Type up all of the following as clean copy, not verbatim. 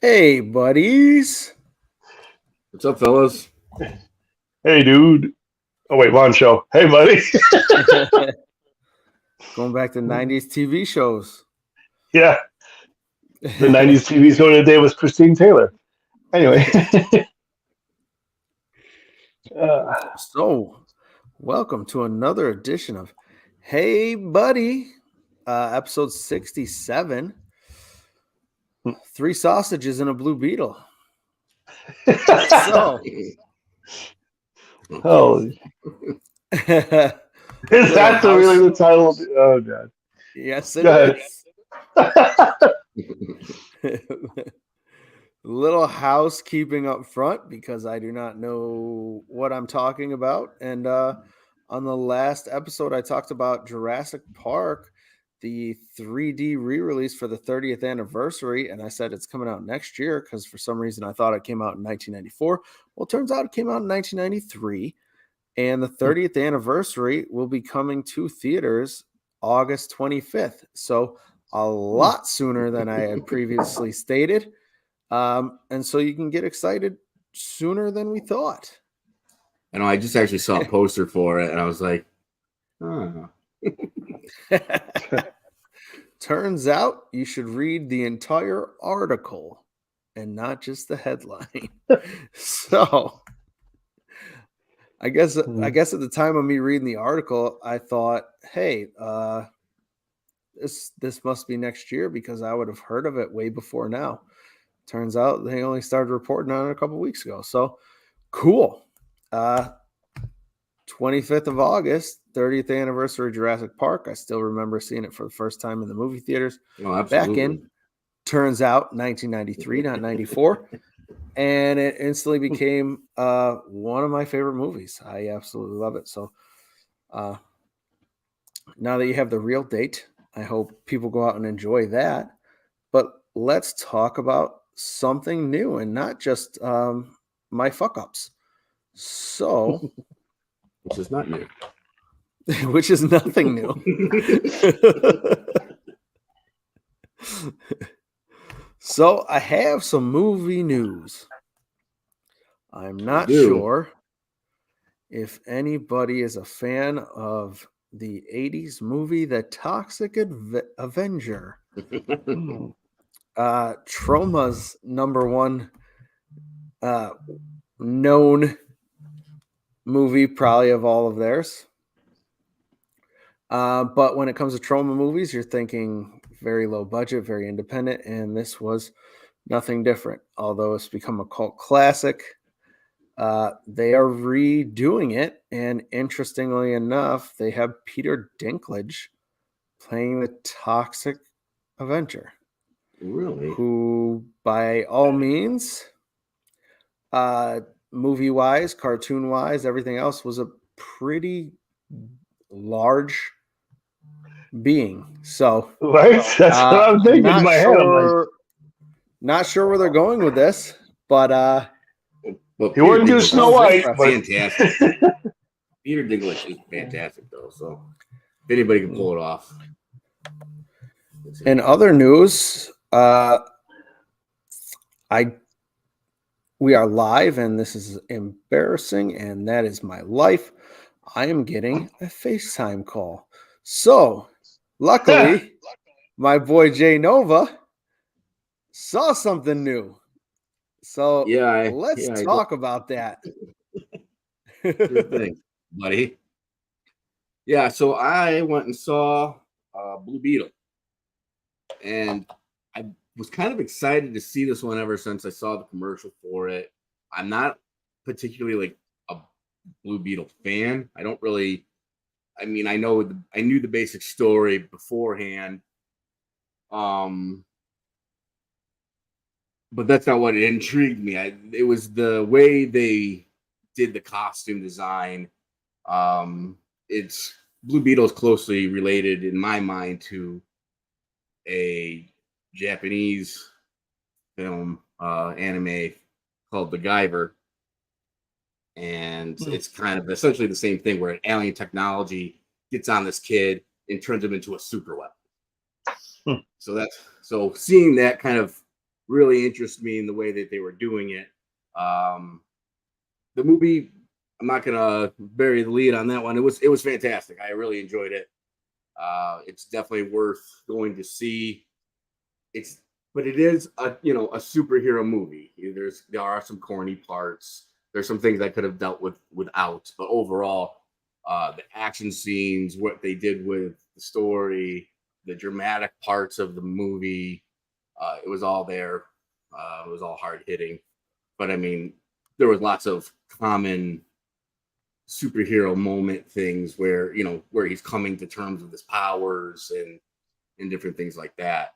Hey, buddies. What's up, fellas? Hey, dude. Oh, wait, wrong show. Hey, buddy. Going back to 90s TV shows. Yeah, the 90s TV show today was Christine Taylor. Anyway. So, welcome to another edition of Hey, Buddy, episode 67. 3 sausages and a Blue Beetle. So, Holy. Is that really the title of the... Oh, God. Yes, it is. Little housekeeping up front because I do not know what I'm talking about. And on the last episode, I talked about Jurassic Park, the 3D re-release for the 30th anniversary. And I said it's coming out next year because for some reason I thought it came out in 1994. Well, it turns out it came out in 1993. And the 30th anniversary will be coming to theaters August 25th. So a lot sooner than I had previously stated. And so you can get excited sooner than we thought. I know. I just actually saw a poster for it, and I was like, "Oh." Turns out you should read the entire article and not just the headline. So, I guess at the time of me reading the article, I thought, "Hey, this must be next year because I would have heard of it way before now." Turns out they only started reporting on it a couple weeks ago. So cool. 25th of August, 30th anniversary of Jurassic Park. I still remember seeing it for the first time in the movie theaters. Oh, absolutely. Back in, turns out, 1993, not 94. And it instantly became one of my favorite movies. I absolutely love it. So now that you have the real date, I hope people go out and enjoy that. But let's talk about something new and not just my fuck ups. So, which is not new. Which is nothing new. So, I have some movie news. I'm not sure if anybody is a fan of the 80s movie The Toxic Avenger. Troma's number one known movie probably of all of theirs. But when it comes to Troma movies, you're thinking very low budget, very independent, and this was nothing different. Although it's become a cult classic, they are redoing it, and interestingly enough, they have Peter Dinklage playing the Toxic Avenger. Really? Who, by all means, movie-wise, cartoon-wise, everything else was a pretty large being. So, right? That's what I'm thinking in my head. Not sure where they're going with this, but he wouldn't do Snow White. Fantastic. Peter Dinklage is fantastic, though. So, if anybody can pull it off. In other news, we are live, and this is embarrassing, and that is my life. I am getting a FaceTime call. So, luckily, my boy Jay Nova saw something new. So, let's talk about that. Sure thing, buddy. Yeah, so I went and saw Blue Beetle. And I was kind of excited to see this one ever since I saw the commercial for it. I'm not particularly like a Blue Beetle fan. I don't really. I mean, I knew the basic story beforehand. But that's not what intrigued me. It was the way they did the costume design. It's Blue Beetle is closely related in my mind to a Japanese film anime called The Guyver, and it's kind of essentially the same thing where alien technology gets on this kid and turns him into a super weapon. So seeing that kind of really interested me in the way that they were doing it. The movie, I'm not gonna bury the lead on that one. It was fantastic. I really enjoyed it. It's definitely worth going to see. But it is a a superhero movie. There are some corny parts. There's some things I could have dealt with without, but overall, the action scenes, what they did with the story, the dramatic parts of the movie, it was all there. It was all hard hitting. But I mean, there was lots of common superhero moment things where where he's coming to terms with his powers and different things like that.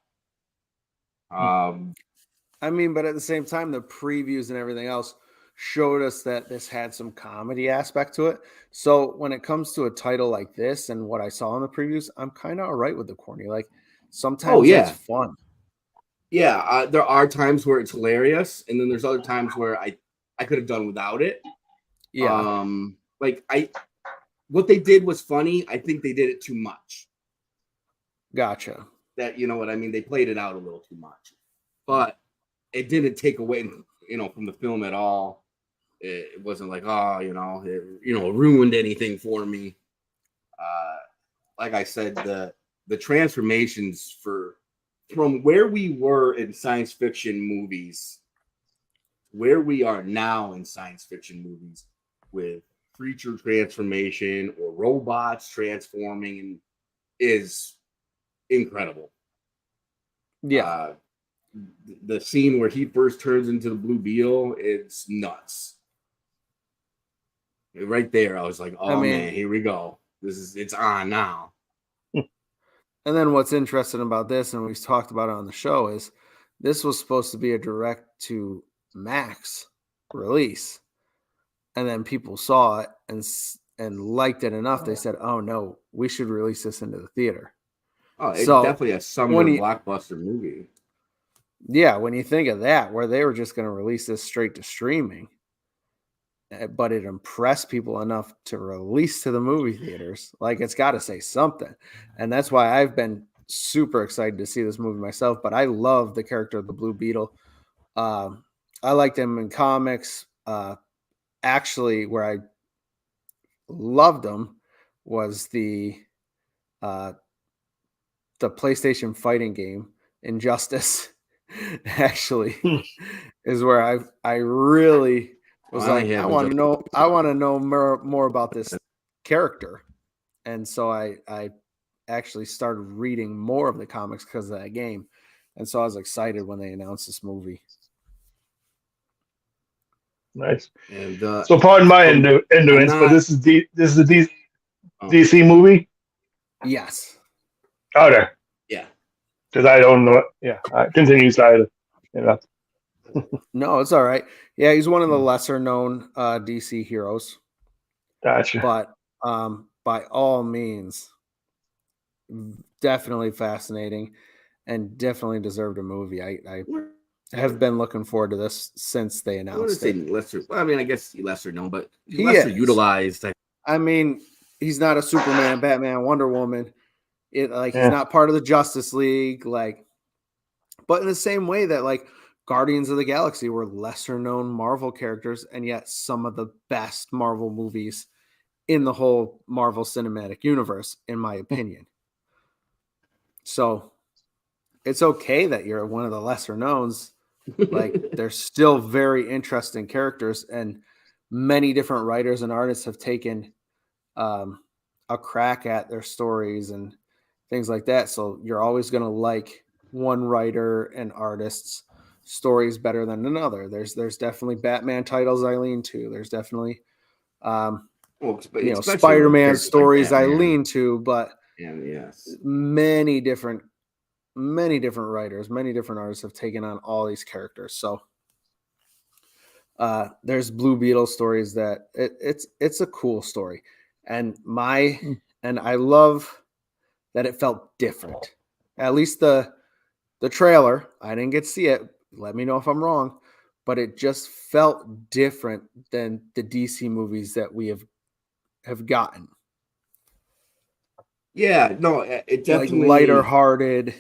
I mean, but at the same time, the previews and everything else showed us that this had some comedy aspect to it. So when it comes to a title like this and what I saw in the previews, I'm kind of all right with the corny. Like Oh sometimes that's yeah, fun. yeah. There are times where it's hilarious, and then there's other times where I could have done without it. Yeah, Like what they did was funny. I think they did it too much. gotcha. That you know what I mean. They played it out a little too much, but it didn't take away from the film at all. It wasn't like it ruined anything for me. Like I said, the transformations from where we were in science fiction movies, where we are now in science fiction movies with creature transformation or robots transforming is incredible. Yeah. The scene where he first turns into the Blue Beetle, it's nuts. Right there, I was like, I "Oh mean, man, here we go. It's on now." and then what's interesting about this, and we've talked about it on the show, is this was supposed to be a direct to Max release. And then people saw it and liked it enough. They said, "Oh no, we should release this into the theater." Oh, it's So definitely a summer when you blockbuster movie. yeah, when you think of that, where they were just going to release this straight to streaming, but it impressed people enough to release to the movie theaters, like it's got to say something. And that's why I've been super excited to see this movie myself. But I love the character of the Blue Beetle. I liked him in comics. Actually, where I loved him was uh, the PlayStation fighting game Injustice. Actually, is where I really was I like, haven't just I want to know more about this character, and so I actually started reading more of the comics because of that game, and so I was excited when they announced this movie. Nice. and So pardon my from I'm ignorance, but not. this is a Oh DC movie. Yes, Okay, yeah, because I don't know. Yeah, continue, side. You know. no, it's all right. Yeah, he's one of the lesser known DC heroes, Gotcha. but by all means, definitely fascinating and definitely deserved a movie. I have been looking forward to this since they I want to announced say it. lesser. Well, I mean, I guess lesser known, but he's He lesser is. utilized. I mean, he's not a Superman, Batman, Wonder Woman. He's Yeah. not part of the Justice League. But in the same way that Guardians of the Galaxy were lesser known Marvel characters, and yet some of the best Marvel movies in the whole Marvel Cinematic Universe, in my opinion. So it's okay that you're one of the lesser knowns. They're still very interesting characters, and many different writers and artists have taken a crack at their stories and things like that. So you're always going to like one writer and artist's stories better than another. There's definitely Batman titles I lean to. There's definitely Well, especially with a Spider-Man character like stories I Batman. lean to, but And yes, many different writers, many different artists have taken on all these characters. So there's Blue Beetle stories that it's a cool story, and I love that it felt different. At least the trailer, I didn't get to see it. Let me know if I'm wrong, but it just felt different than the DC movies that we have gotten. yeah, no, it Like lighter definitely. hearted,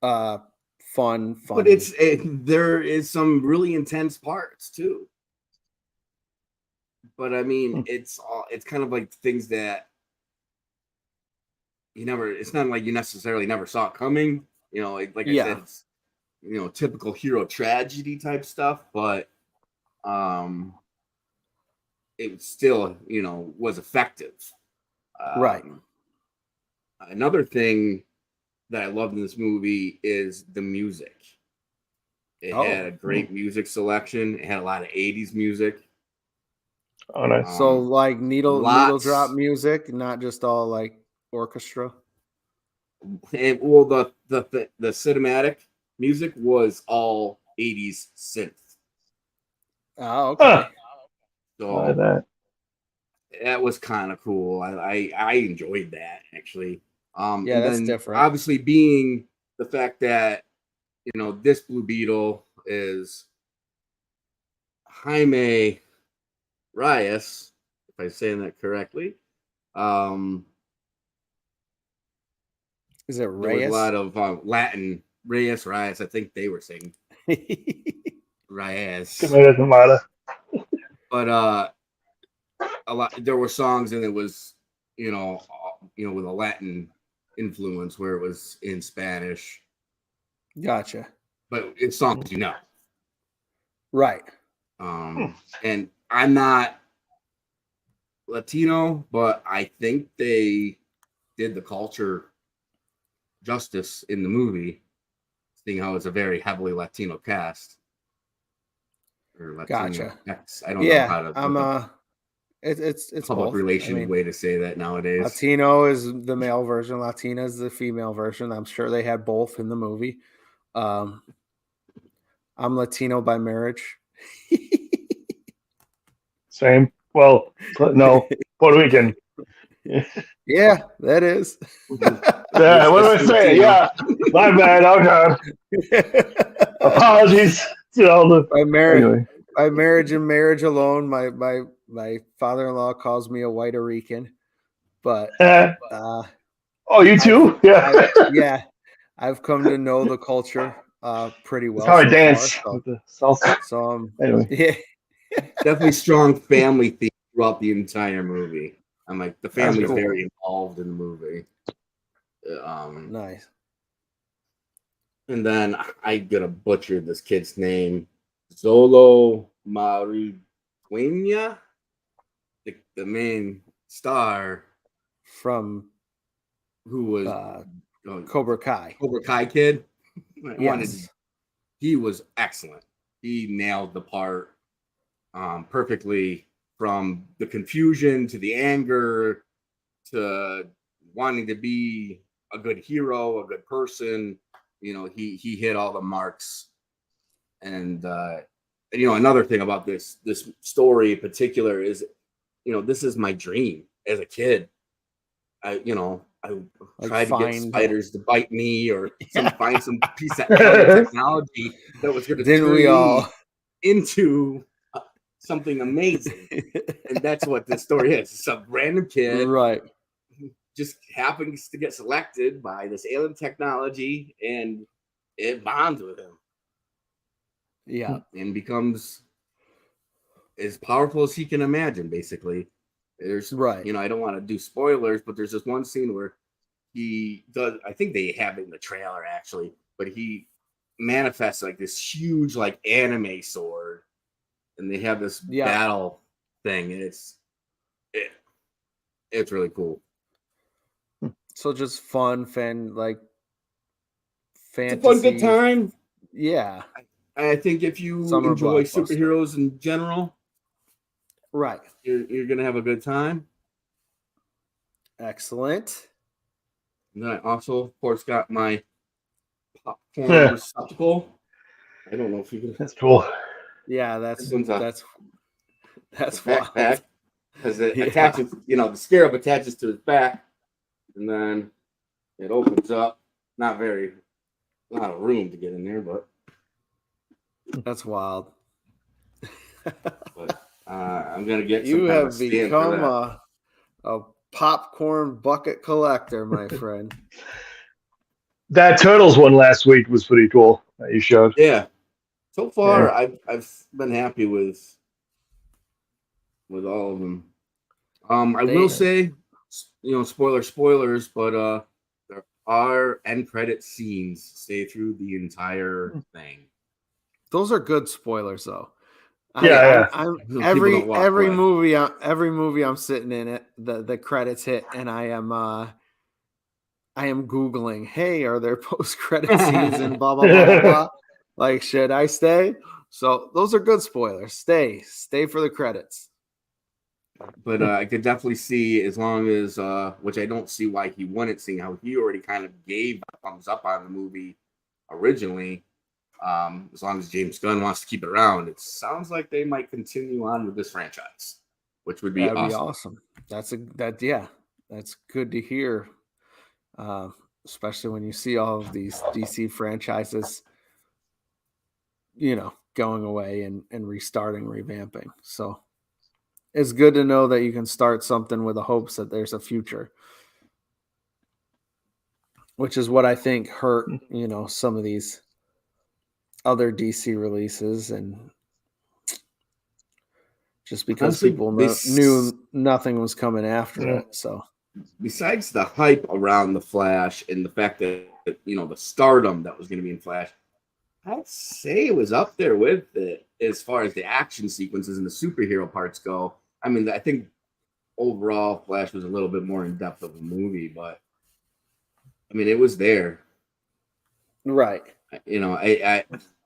uh, fun. But there is some really intense parts too. But I mean, it's kind of like things that it's not like you necessarily never saw it coming. Like I said, it's typical hero tragedy type stuff, but it still was effective. Right. Another thing that I loved in this movie is the music. It had a great music selection. It had a lot of 80s music. Oh, nice. So like needle drop music, not just all like orchestra. And well, the cinematic music was all 80s synth. Oh, okay. So that was kind of cool. I enjoyed that actually. Yeah, and that's then different. Obviously, being the fact that this Blue Beetle is Jaime Reyes, if I'm saying that correctly. Is it Reyes? There was a lot of Latin Reyes. I think they were saying Reyes. But a lot. There were songs, and it was with a Latin influence where it was in Spanish. Gotcha. But it's songs Right. And I'm not Latino, but I think they did the culture justice in the movie, seeing how it's a very heavily Latino cast. Or Latino X. I don't know how to. It's public both. relations way to say that nowadays. Latino is the male version. Latina is the female version. I'm sure they had both in the movie. I'm Latino by marriage. Same. Well, no, Puerto Rican. Yeah, that is. Yeah, what am I saying? Yeah, my bad. Oh God. Apologies to all the. By marriage and marriage alone, my father-in-law calls me a white Rican, but oh, you too? I've come to know the culture pretty well. That's how I dance with the salsa. So anyway, yeah, definitely strong family theme throughout the entire movie. I'm like the family's cool. very involved in the movie. Nice. And then I'm gonna butcher this kid's name, Zolo Maridueña, the main star from who was Cobra Kai. Cobra Kai kid. Yes. He was excellent. He nailed the part perfectly, from the confusion to the anger to wanting to be a good hero, a good person. He hit all the marks. And another thing about this story in particular is, this is my dream as a kid. I tried to get spiders to bite me, or find some piece of technology that was going to turn me into something amazing. And that's what this story is. It's a random kid, right? Just happens to get selected by this alien technology, and it bonds with him. Yeah. And becomes as powerful as he can imagine, basically. There's I don't want to do spoilers, but there's this one scene where he does, I think they have it in the trailer actually, but he manifests like this huge like anime sword, and they have this battle thing, and it's really cool. So just fun, fantasy. It's a fun, good time. Yeah. I think if you enjoy superheroes in general, right, you're gonna have a good time. Excellent. And then I also, of course, got my popcorn receptacle. I don't know if you can. That's cool. Yeah, that's backpack, wild. Because it attaches, the scarab attaches to his back, and then it opens up. Not a lot of room to get in there, but that's wild. But I'm gonna get. You have become a popcorn bucket collector, my friend. That Turtles one last week was pretty cool that you showed. Yeah. So far, Yeah. I've been happy with all of them. I will say, spoilers, but there are end credit scenes stay through the entire thing. Those are good spoilers, though. Yeah. I'm So people don't walk every away. movie I'm sitting in it, the credits hit, and I am Googling, hey, are there post credit scenes and blah blah blah blah blah. Like, should I stay? So those are good spoilers. Stay for the credits. But I could definitely see, as long as which I don't see why he wouldn't, seeing how he already kind of gave a thumbs up on the movie originally. As long as James Gunn wants to keep it around, it sounds like they might continue on with this franchise, which would be That'd awesome. be awesome. That's good to hear. Especially when you see all of these DC franchises, going away and restarting, revamping. So it's good to know that you can start something with the hopes that there's a future, which is what I think hurt, some of these other DC releases, and just because Honestly, people knew nothing was coming after it. So besides the hype around the Flash and the fact that the stardom that was going to be in Flash, I'd say it was up there with it as far as the action sequences and the superhero parts go. I mean, I think overall Flash was a little bit more in depth of a movie, but I mean, it was there. right.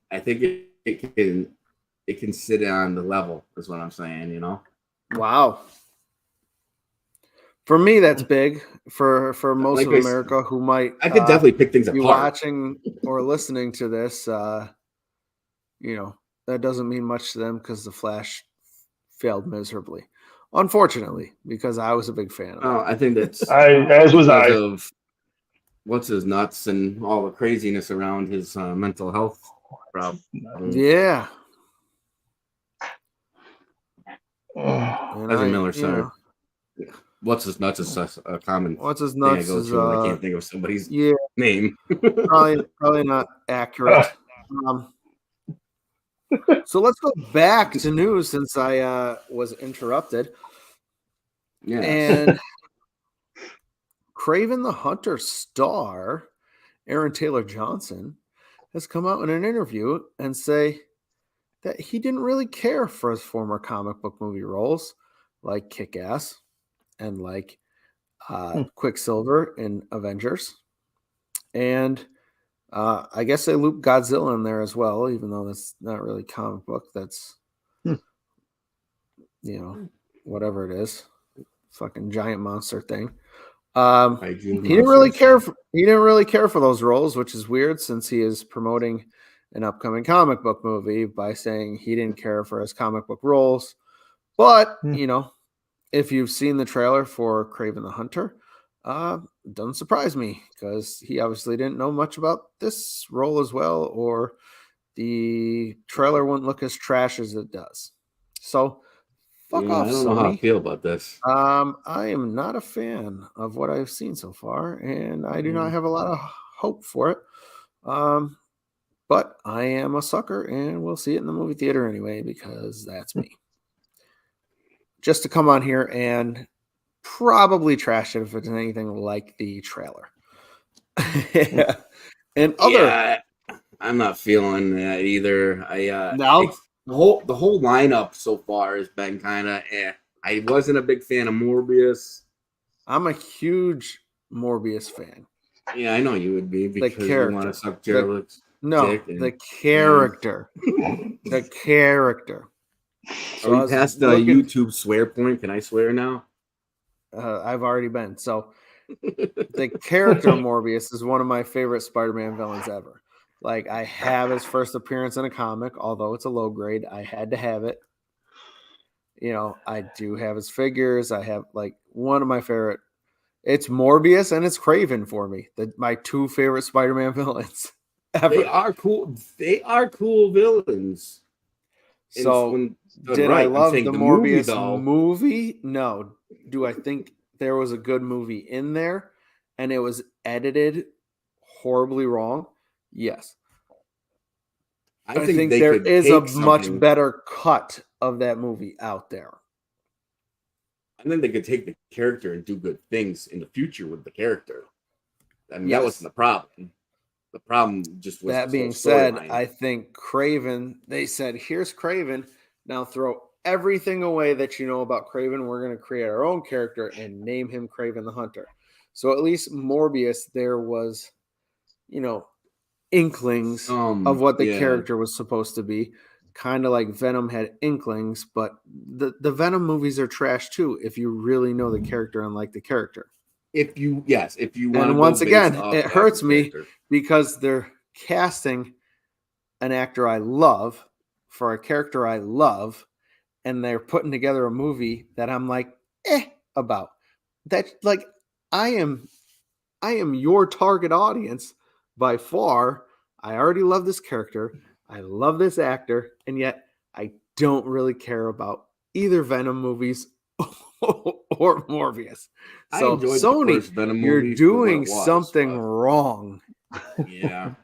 I think it can sit on the level, is what I'm saying. Wow. For me, that's big. For most Like of America who might I could definitely pick things be apart. watching or listening to this, that doesn't mean much to them because the Flash failed miserably, unfortunately, because I was a big fan of it. I think that's as was I. of what's his nuts and all the craziness around his mental health problem. Yeah. Ezra Miller, sorry. What's his nuts is a common What's his thing I nuts go is to when I can't think of somebody's name. probably not accurate. So let's go back to news since I was interrupted. Yeah. And Kraven the Hunter star Aaron Taylor Johnson has come out in an interview and say that he didn't really care for his former comic book movie roles like Kick-Ass and like Quicksilver in Avengers. And I guess they loop Godzilla in there as well, even though that's not really comic book. That's, whatever it is, fucking giant monster thing. He didn't really care for those roles, which is weird since he is promoting an upcoming comic book movie by saying he didn't care for his comic book roles. But, if you've seen the trailer for Kraven the Hunter, doesn't surprise me because he obviously didn't know much about this role as well, or the trailer wouldn't look as trash as it does. So fuck off, I don't Sony. know how I feel about this. I am not a fan of what I've seen so far, and I do not have a lot of hope for it. But I am a sucker, and we'll see it in the movie theater anyway because that's me. Just to come on here and probably trash it if it's anything like the trailer. And I'm not feeling that either. No. The whole lineup so far has been kind of I wasn't a big fan of Morbius. I'm a huge Morbius fan. Yeah, I know you would be because you want to suck Jared's dick. The character. The character. So are we past the YouTube swear point? Can I swear now? I've already been. So the character Morbius is one of my favorite Spider-Man villains ever. Like, I have his first appearance in a comic, although it's a low grade. I had to have it. I do have his figures. I have one of my favorite. It's Morbius and it's Kraven for me. My two favorite Spider-Man villains ever. They are cool. They are cool villains. So did I love the Morbius movie? No. Do I think there was a good movie in there and it was edited horribly wrong? Yes. I think they there could is a take much something- better cut of that movie out there. I think they could take the character and do good things in the future with the character. I mean, Yes. that wasn't the problem. The problem just was That the being whole said, storyline. I think Craven, they said, here's Craven. Now throw everything away that you know about Craven. We're going to create our own character and name him Craven the Hunter. So at least Morbius, there was, inklings of what the character was supposed to be. Kind of like Venom had inklings, but the Venom movies are trash too if you really know the character and like the character. If you want And once again, it hurts me because they're casting an actor I love for a character I love, and they're putting together a movie that I'm like, about. That, like, I am your target audience by far. I already love this character. I love this actor, and yet I don't really care about either Venom movies or Morbius. So Sony, you're doing something wrong. Yeah.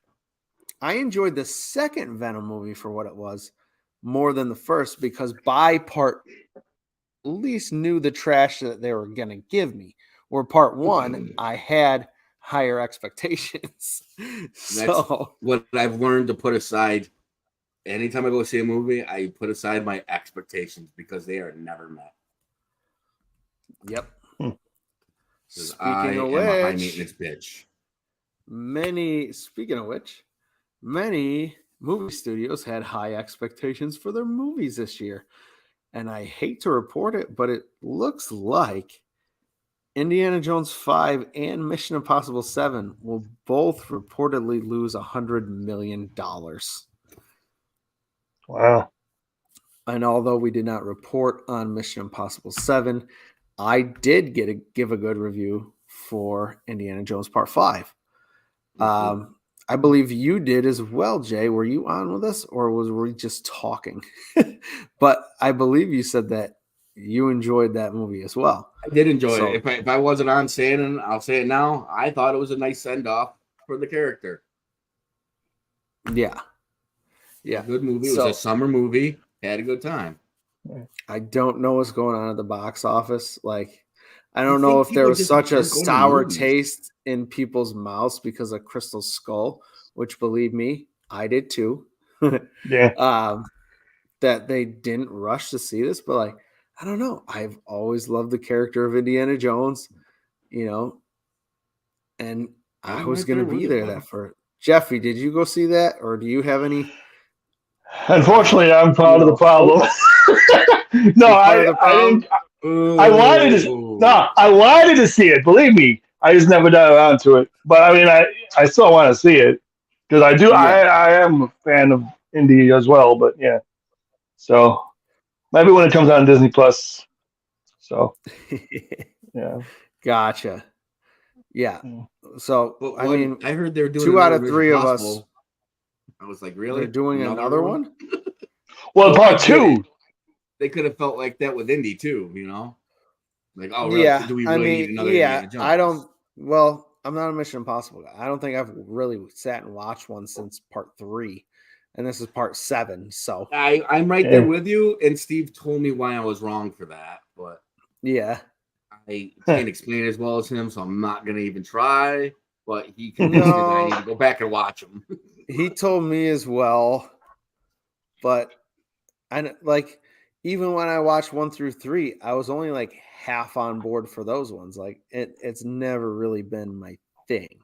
I enjoyed the second Venom movie for what it was more than the first because by part at least knew the trash that they were going to give me. Where part one, I had higher expectations. That's what I've learned to put aside. Anytime I go see a movie, I put aside my expectations because they are never met. Yep. Speaking of which, a high maintenance bitch. Many movie studios had high expectations for their movies this year. And I hate to report it, but it looks like Indiana Jones 5 and Mission Impossible 7 will both reportedly lose $100 million. Wow. And although we did not report on Mission Impossible 7, I did give a good review for Indiana Jones Part 5. I believe you did as well, Jay. Were you on with us or were we just talking? But I believe you said that you enjoyed that movie as well. I did enjoy it. If I wasn't on saying it, I'll say it now. I thought it was a nice send-off for the character. Yeah. Yeah. Good movie. It was a summer movie. Had a good time. I don't know what's going on at the box office. Like, I don't know if there was such a sour taste in people's mouths because of Crystal Skull, which, believe me, I did too. Yeah. That they didn't rush to see this, but like, I don't know. I've always loved the character of Indiana Jones, and I was going to be there that for Jeffy. Did you go see that, or do you have any? Unfortunately, I'm part of the problem. No, I didn't. I wanted to see it. Believe me, I just never got around to it. But I mean, I still want to see it because I do. Yeah. I am a fan of Indy as well. But yeah, so maybe when it comes out on Disney Plus. So yeah, gotcha. Yeah. So I mean, I heard they're doing 2 out of 3 of us. I was like, really? They're doing another one? Well, part 2. They could have felt like that with Indy too, Like, oh, really? Yeah. Do we really need another Indiana Jones? I don't. Well, I'm not a Mission Impossible guy. I don't think I've really sat and watched one since part 3, and this is part 7. So I'm right there with you. And Steve told me why I was wrong for that, but yeah, I can't explain it as well as him, so I'm not gonna even try. But he convinced me that I need to go back and watch them. He told me as well, but even when I watched 1 through 3, I was only like half on board for those ones. Like it's never really been my thing.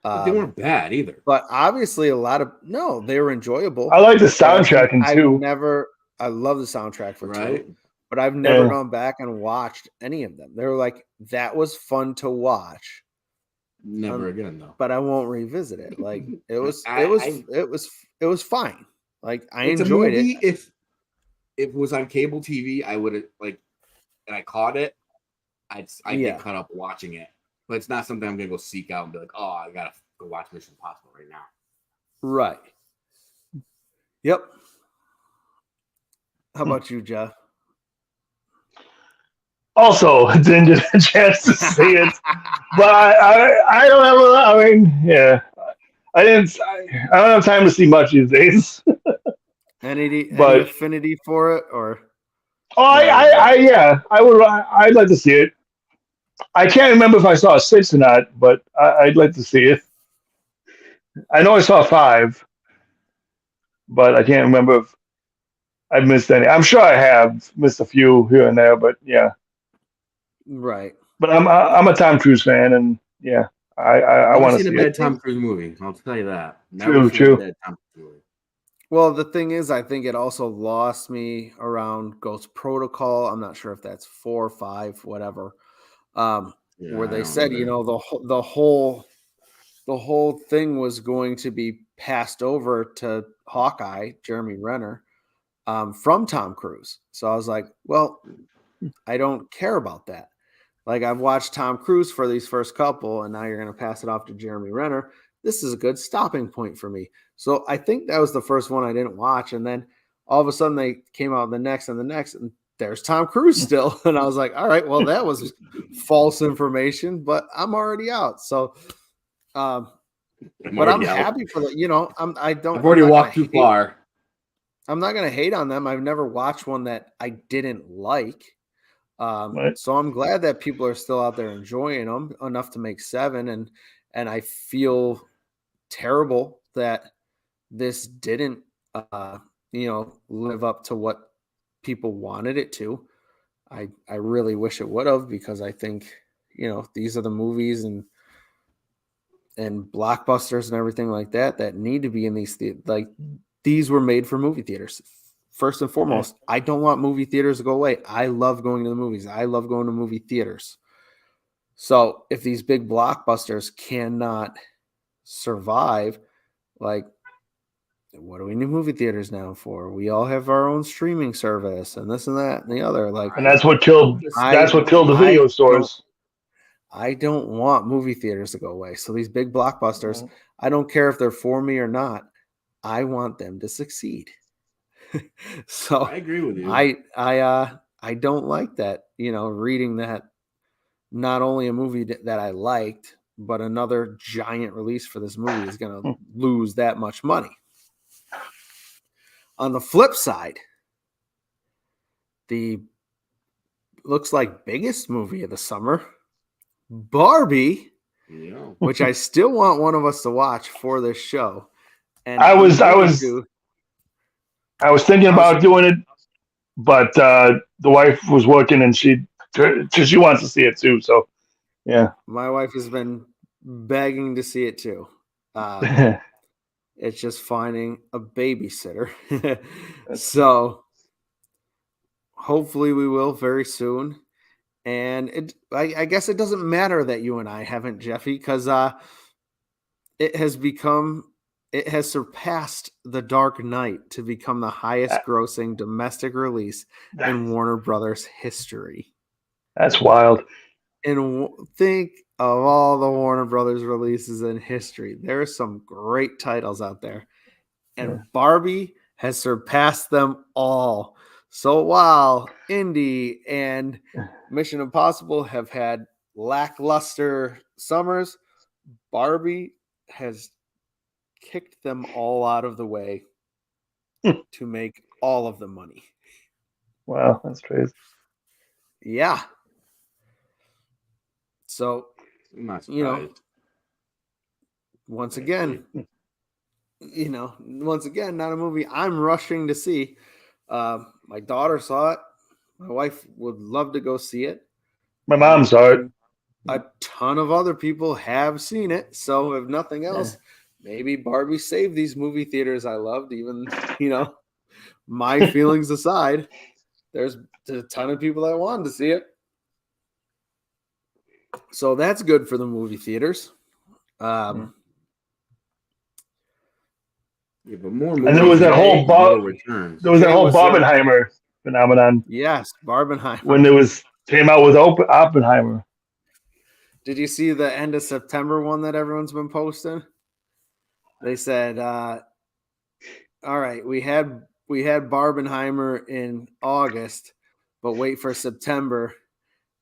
But they weren't bad either. But obviously, they were enjoyable. I like the soundtrack in 2. I love the soundtrack for 2, but I've never gone back and watched any of them. They were like, that was fun to watch. Never again though. But I won't revisit it. Like it was fine. Like I enjoyed it. If it was on cable TV, I would have and I caught it. I'd get caught up watching it. But it's not something I'm gonna go seek out and be like, oh, I gotta go watch Mission Impossible right now. Right. Yep. How about you, Jeff? also didn't get a chance to see it. But I don't have a. I mean, yeah, I didn't. I don't have time to see much these days. Any But affinity for it or I, not really? yeah, I would. I'd like to see it. I can't remember if I saw a 6 or not, but I'd like to see it. I know I saw 5, but I can't remember if I missed any. I'm sure I have missed a few here and there, but yeah. Right. But I'm a Tom Cruise fan, and yeah, I Never want to seen a see I it. bad think Tom Cruise movie. I'll tell you that. Never True, seen a true. bad Tom Cruise movie. well, the thing is, I think it also lost me around Ghost Protocol. I'm not sure if that's 4 or 5, whatever. Yeah, Where I they don't said, either. the whole thing was going to be passed over to Hawkeye, Jeremy Renner, from Tom Cruise. So I was like, well, I don't care about that. Like I've watched Tom Cruise for these first couple, and now you're going to pass it off to Jeremy Renner. This is a good stopping point for me. So I think that was the first one I didn't watch, and then all of a sudden they came out the next and the next, and there's Tom Cruise still, and I was like, all right, well that was false information, but I'm already out. So, um, I'm but I'm already out. happy for the, you know, I've I'm already not gonna walked too hate. far. I'm not gonna hate on them. I've never watched one that I didn't like. Right? So I'm glad that people are still out there enjoying them enough to make 7, and I feel terrible that this didn't live up to what people wanted it to. I really wish it would have, because I think these are the movies and blockbusters and everything like that need to be in these like these were made for movie theaters. First and Yeah. foremost, I don't want movie theaters to go away. I love going to the movies. I love going to movie theaters. So if these big blockbusters cannot survive, like, what do we need movie theaters now for? We all have our own streaming service and this and that and the other. Like, And I, that's what I'm killed. just I That's what killed the I video don't stores. I don't want movie theaters to go away. So these big blockbusters, Uh, I don't care if they're for me or not. I want them to succeed. I So agree with you. I don't like that, reading that not only a movie that I liked, but another giant release for this movie is going to lose that much money. On the flip side, the looks like biggest movie of the summer, Barbie, Yeah. which I still want one of us to watch for this show. And I I'm was I going was to. I was thinking I was about doing it, but the wife was working, and she wants to see it too. So yeah. My wife has been begging to see it too. That's It's just finding a babysitter. So hopefully we will very soon. And I guess it doesn't matter that you and I haven't, Jeffy, because it has surpassed The Dark Knight to become the highest grossing domestic release in Warner Brothers history. wild. And think of all the Warner Brothers releases in history. There are some great titles out there. And Yeah. Barbie has surpassed them all. So while Indy and Mission Impossible have had lackluster summers, Barbie has kicked them all out of the way to make all of the money. Wow, that's crazy. Yeah. So, I'm not surprised. once Actually. again, not a movie I'm rushing to see. My daughter saw it. My wife would love to go see it. My mom saw it. And a ton of other people have seen it. So if nothing else, maybe Barbie saved these movie theaters I loved. Even, my feelings aside, there's a ton of people that wanted to see it. So that's good for the movie theaters. Yeah, but more And there was movies that make whole more returns. there was that Jay, whole what's up? Barbenheimer phenomenon Yes, Barbenheimer. when came out with Oppenheimer. Did you see the end of September one that everyone's been posting? They said, all right, we had Barbenheimer in August, but wait for September.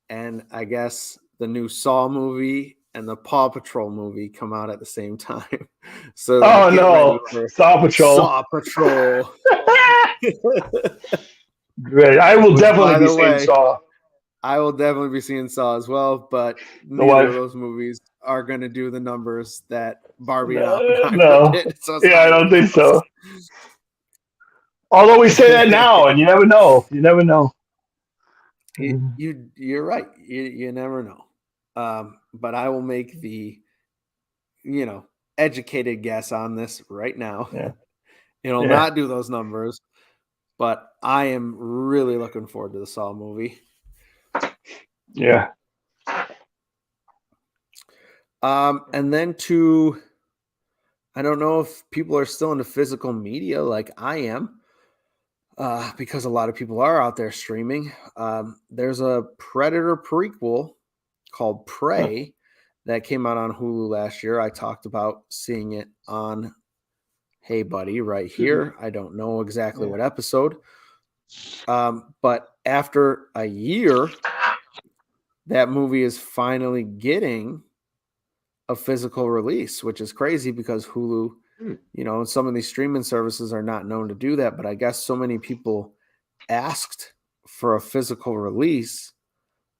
and I guess the new Saw movie and the Paw Patrol movie come out at the same time. So Oh get ready no, for Saw Patrol. Saw Patrol. Great. I will Which, definitely by be the seeing way, Saw. I will definitely be seeing Saw as well, but The neither of wife. those movies are going to do the numbers that Barbie and Oppenheimer No. did. So it's Yeah, not I don't even think close. so. Although we say that now, and you never know. You never know. You're right. You never know. But I will make the educated guess on this right now. Yeah. It'll Yeah. not do those numbers, but I am really looking forward to the Saw movie. Yeah. And then I don't know if people are still into physical media like I am, because a lot of people are out there streaming. There's a Predator prequel called Prey that came out on Hulu last year. I talked about seeing it on Hey Buddy right here. I don't know exactly what episode. But after a year, that movie is finally getting a physical release, which is crazy because Hulu, some of these streaming services are not known to do that. But I guess so many people asked for a physical release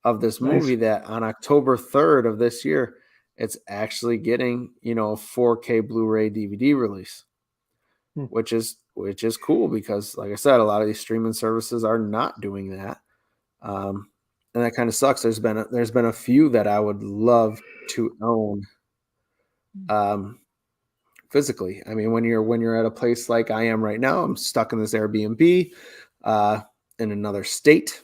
of this movie that on October 3rd of this year, it's actually getting, a 4K Blu-ray DVD release, which is cool because, like I said, a lot of these streaming services are not doing that. And that kind of sucks. There's been a few that I would love to own physically. I mean, when you're at a place like I am right now, I'm stuck in this Airbnb in another state.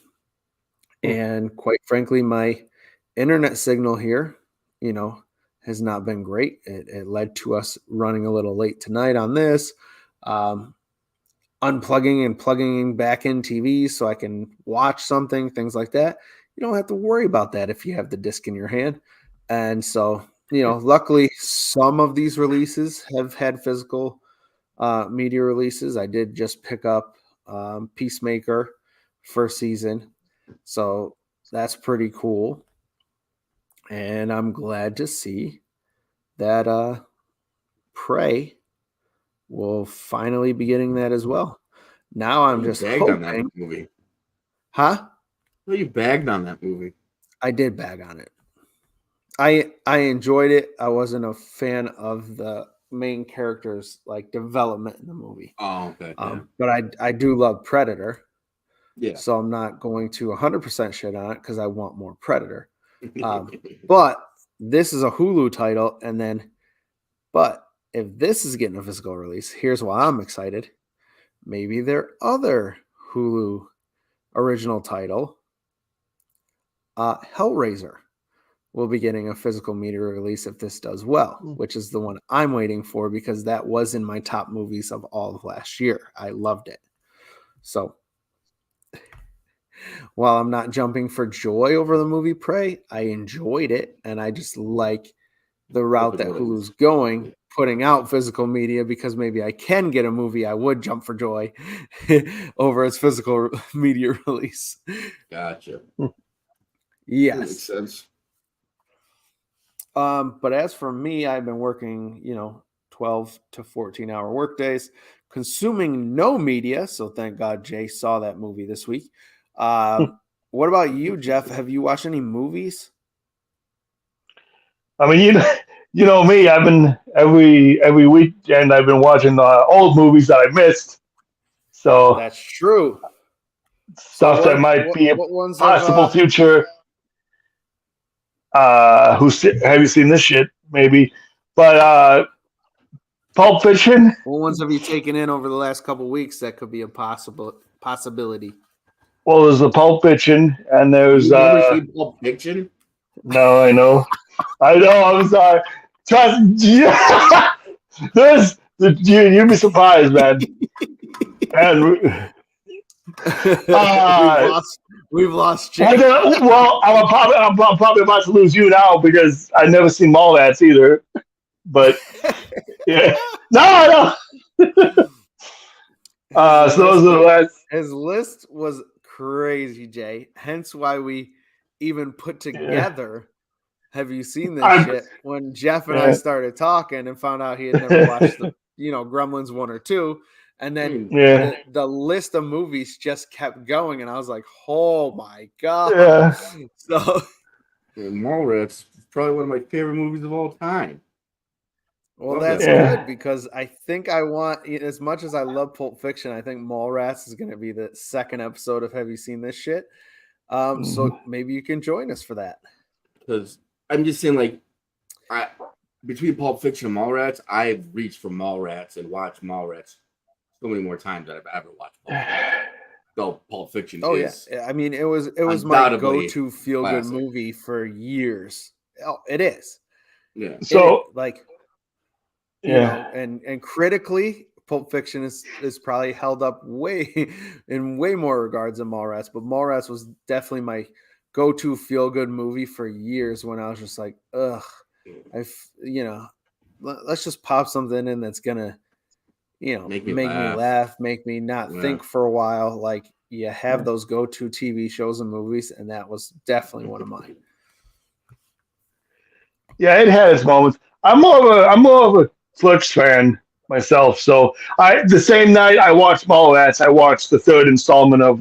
And quite frankly, my internet signal here, has not been great. It led to us running a little late tonight on this, unplugging and plugging back in TVs so I can watch something, things like that. You don't have to worry about that if you have the disc in your hand. And so, luckily, some of these releases have had physical media releases. I did just pick up Peacemaker first season. So that's pretty cool. And I'm glad to see that Prey will finally be getting that as well. Now I'm just bagged hoping. on that movie. Huh? Well, you bagged on that movie. I did bag on it. I enjoyed it. I wasn't a fan of the main character's development in the movie. Oh, okay. But I do love Predator. Yeah. So I'm not going to 100% shit on it because I want more Predator. But this is a Hulu title, but if this is getting a physical release, here's why I'm excited. Maybe their other Hulu original title, Hellraiser, will be getting a physical media release if this does well, which is the one I'm waiting for because that was in my top movies of all of last year. I loved it. So while I'm not jumping for joy over the movie Prey, I enjoyed it, and I just like the route that Hulu's going, putting out physical media because maybe I can get a movie I would jump for joy over its physical media release. Gotcha. Yes. That makes sense. But as for me, I've been working, 12 to 14-hour work days, consuming no media. So thank God Jay saw that movie this week. What about you, Jeff? Have you watched any movies? I mean, you know me. I've been every weekend. I've been watching old movies that I missed. So That's true. Stuff that might be a ones possible future. Have you seen this shit? Maybe, but Pulp Fiction. What ones have you taken in over the last couple of weeks that could be a possibility? Well, there's the Pulp Fiction, and there's You've never seen Pulp Fiction? No, I know. I'm sorry. Trust. You'd be surprised, man. And we've lost Jay. Well, I'm probably about to lose you now because I've never seen Mallrats either. But yeah, no. So those are the last. His list was crazy, Jay. Hence why we even put Yeah. together. Have you seen this I'm- shit? When Jeff and I Yeah. started talking and found out he had never watched the, Gremlins 1 or 2, and then Yeah. the list of movies just kept going, and I was like, oh my god. Yeah. So Mallrats is probably one of my favorite movies of all time. well, Love that's that movie. good because I think I want, as much as I love Pulp Fiction, I think Mallrats is going to be the second episode of Have You Seen This Shit? So maybe you can join us for that. Because I'm just saying, like, between Pulp Fiction and Mallrats, I've reached for Mallrats and watched Mallrats so many more times than I've ever watched Pulp Fiction. So Pulp Fiction is yeah. I mean, it was my undoubtedly go-to feel-good classic. movie for years. Oh, it is. Yeah. So And critically, Pulp Fiction is probably held up in way more regards than Mallrats, but Mallrats was definitely my go-to feel-good movie for years when I was just like, ugh, let's just pop something in that's gonna, make me laugh, make me not think for a while. Like you have those go-to TV shows and movies, and that was definitely one of mine. Yeah, it had its moments. I'm more of a Fletch fan myself. So the same night I watched Mallrats, I watched the third installment of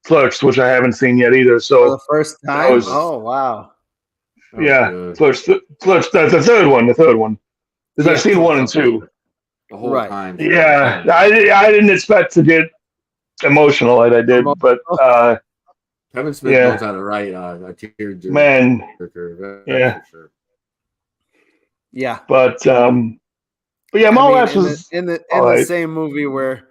Fletch, which I haven't seen yet either. For So the first time? Oh wow. Fletch, the third one. Because I've seen 1 and 2. The whole time. Yeah, I didn't expect to get emotional like I did, but Kevin Smith knows how to write a tear-jerker. Man, yeah, for sure. Yeah, but Mallrats was in the same movie where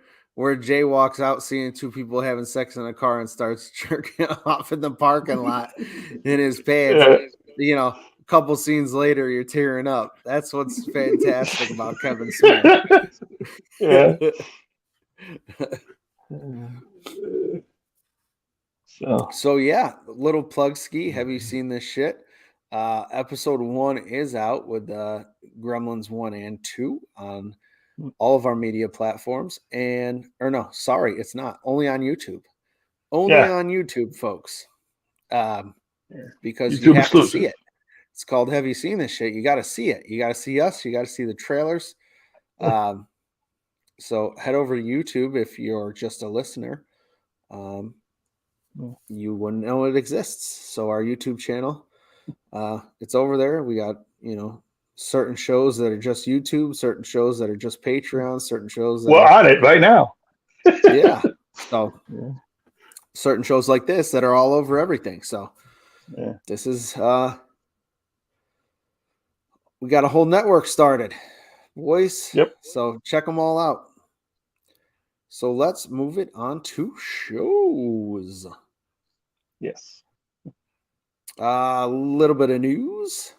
Jay walks out seeing 2 people having sex in a car and starts jerking off in the parking lot in his pants. Yeah. A couple scenes later, you're tearing up. That's what's fantastic about Kevin Smith. Yeah. So yeah, little plug ski. Have you seen this shit? Episode 1 is out with Gremlins 1 and 2 on all of our media platforms. It's not. Only on YouTube. Only on YouTube, folks. Because YouTube you have exclusive. to see it. It's called Have You Seen This Shit? You got to see it. You got to see us. You got to see the trailers. So head over to YouTube if you're just a listener. You wouldn't know it exists. So our YouTube channel, it's over there. We got, certain shows that are just YouTube, certain shows that are just Patreon, certain shows that are on it right now. Yeah. So certain shows like this that are all over everything. So this is we got a whole network started, boys. Yep. So check them all out. So let's move it on to shows. Yes. A little bit of news.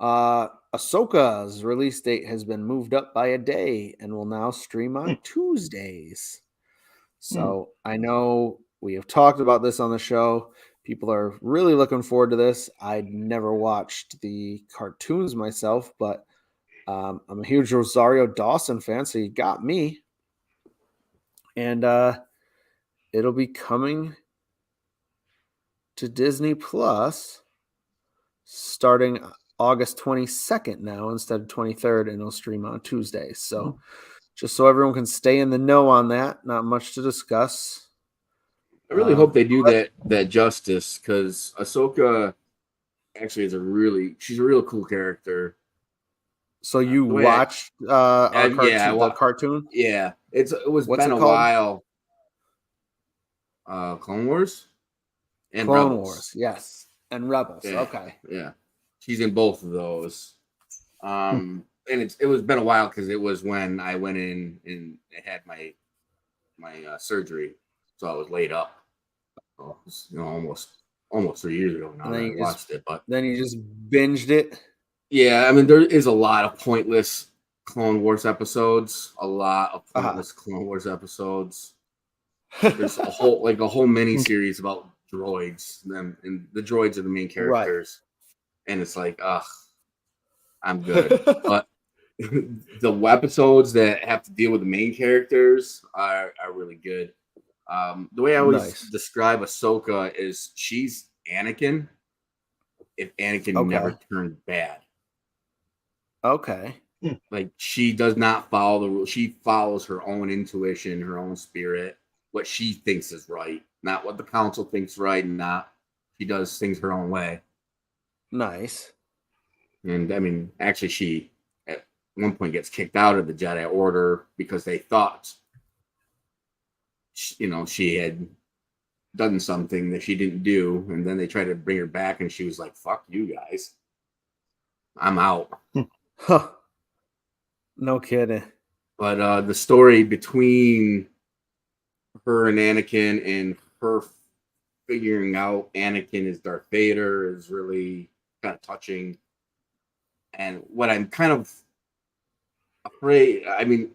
Ahsoka's release date has been moved up by a day and will now stream on Tuesdays. So I know we have talked about this on the show. People are really looking forward to this. I'd never watched the cartoons myself, but I'm a huge Rosario Dawson fan, so you got me. And it'll be coming to Disney Plus starting August 22nd now instead of 23rd, and it'll stream on Tuesdays. So just so everyone can stay in the know on that, not much to discuss. I really hope they do that justice, because Ahsoka actually is she's a real cool character. So you watched the cartoon? Yeah, it was been a while. Clone Wars and Clone Rebels. Wars, yes, and Rebels. Yeah, okay, yeah, she's in both of those. And it was been a while because it was when I went in and I had my surgery, so I was laid up. So it was, almost 3 years ago now that I watched it. But then you just binged it. Yeah, I mean, there is a lot of pointless Clone Wars episodes. Clone Wars episodes. There's a whole mini series about droids. And the droids are the main characters. Right. And it's like, I'm good. But the episodes that have to deal with the main characters are really good. The way I always describe Ahsoka is she's Anakin if Anakin never turned bad. Okay. Like, she does not follow the rules. She follows her own intuition, her own spirit, what she thinks is right, not what the council thinks right, not she does things her own way. Nice. And I mean, actually, she at one point gets kicked out of the Jedi Order because they thought, she had done something that she didn't do, and then they tried to bring her back, and she was like, "Fuck you guys, I'm out." Huh. No kidding. But the story between her and Anakin, and her figuring out Anakin is Darth Vader, is really kind of touching. And what I'm kind of afraid, I mean,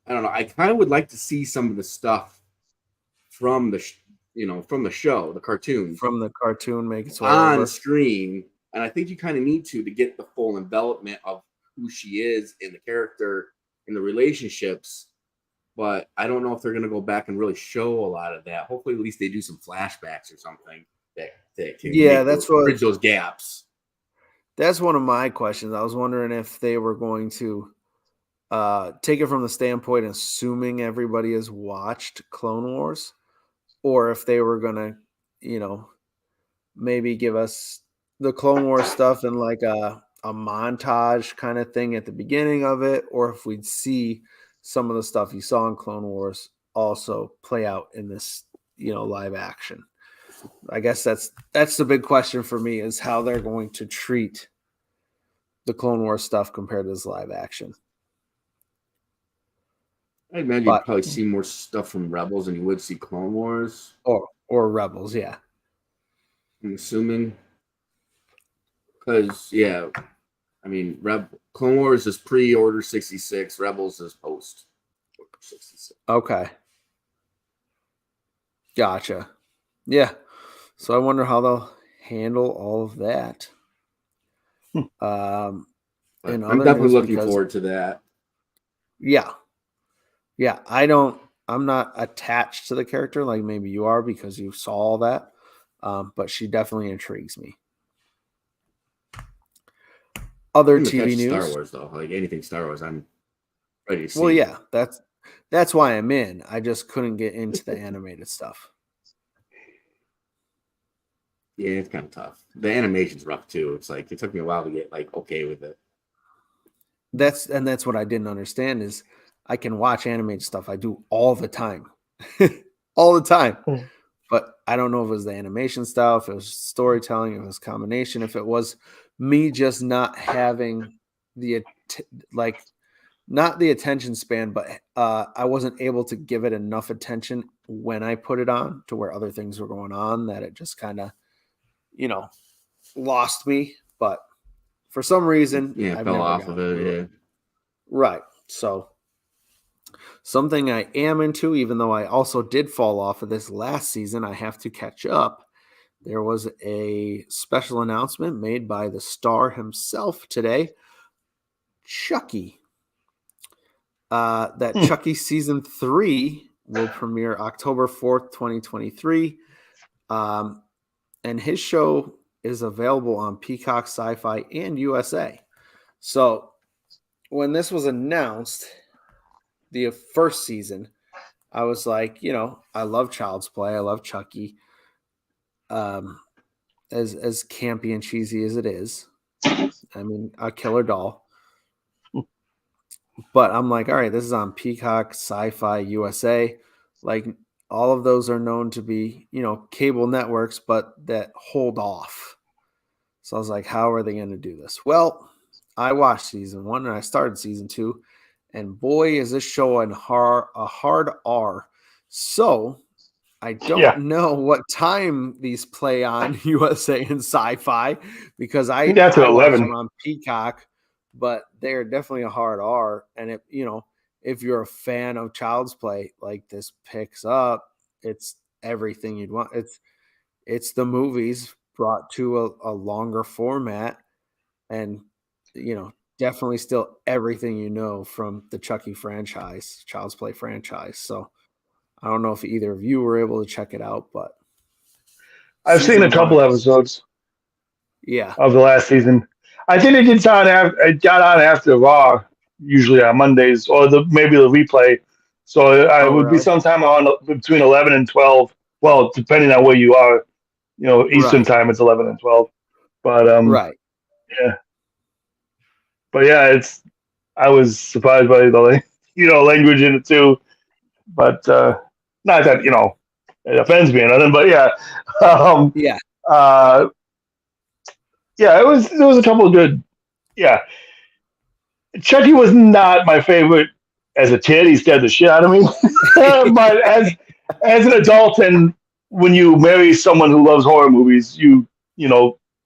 I don't know, I kind of would like to see some of the stuff from the from the show, the cartoon, From the cartoon, make its way on over. screen. And I think you kind of need to get the full envelopment of who she is in the character and the relationships. But I don't know if they're going to go back and really show a lot of that. Hopefully, at least they do some flashbacks or something that can bridge those gaps. That's one of my questions. I was wondering if they were going to take it from the standpoint, assuming everybody has watched Clone Wars, or if they were going to, maybe give us the Clone Wars stuff in like a montage kind of thing at the beginning of it, or if we'd see some of the stuff you saw in Clone Wars also play out in this, live action. I guess that's the big question for me, is how they're going to treat the Clone Wars stuff compared to this live action. I imagine you'd probably see more stuff from Rebels than you would see Clone Wars. Or Rebels, yeah. I'm assuming. Because, yeah, I mean, Clone Wars is pre-Order 66. Rebels is post-Order 66. Okay. Gotcha. Yeah. So I wonder how they'll handle all of that. I'm definitely looking forward to that. Yeah. Yeah. I'm not attached to the character like maybe you are because you saw all that. But she definitely intrigues me. Other TV news. Star Wars, though, like anything Star Wars, I'm ready to see. Well, yeah, that's why I'm in. I just couldn't get into the animated stuff. Yeah, it's kind of tough. The animation's rough too. It's like it took me a while to get okay with it. That's what I didn't understand is I can watch animated stuff. I do all the time, all the time. But I don't know if it was the animation style, if it was storytelling, if it was combination, if it was me just not having not the attention span, but I wasn't able to give it enough attention when I put it on to where other things were going on, that it just kind of, lost me. But for some reason, I've fell off of it. Yeah. Right. So something I am into, even though I also did fall off of this last season, I have to catch up. There was a special announcement made by the star himself today, Chucky. That Chucky season 3 will premiere October 4th, 2023. And his show is available on Peacock, Sci-Fi, and USA. So when this was announced, the first season, I was like, I love Child's Play. I love Chucky. As campy and cheesy as it is. I mean, a killer doll. But I'm like, all right, this is on Peacock, Sci-Fi, USA. Like, all of those are known to be, cable networks, but that hold off. So I was like, how are they going to do this? Well, I watched season 1 and I started season 2. And boy, is this show a hard R. So I don't know what time these play on USA and Sci-Fi, because I watch them on Peacock, but they're definitely a hard R. And if you're a fan of Child's Play, like, this picks up, it's everything you'd want. It's the movies brought to a longer format, and definitely still everything from the Chucky franchise, Child's Play franchise. So I don't know if either of you were able to check it out, but I've seen a season couple 1. episodes Yeah. of the last season. I think it got on after Raw, usually on Mondays, or maybe the replay. So I Oh, would be really? sometime on between 11 and 12. Well, depending on where you are, Eastern Right. time it's 11 and 12. But Right. yeah, but yeah, I was surprised by the language in it too. But not that it offends me or nothing. But yeah, um, Yeah. uh, yeah, there was a couple of good. Yeah, Chucky was not my favorite as a kid. He scared the shit out of me. But as an adult, and when you marry someone who loves horror movies,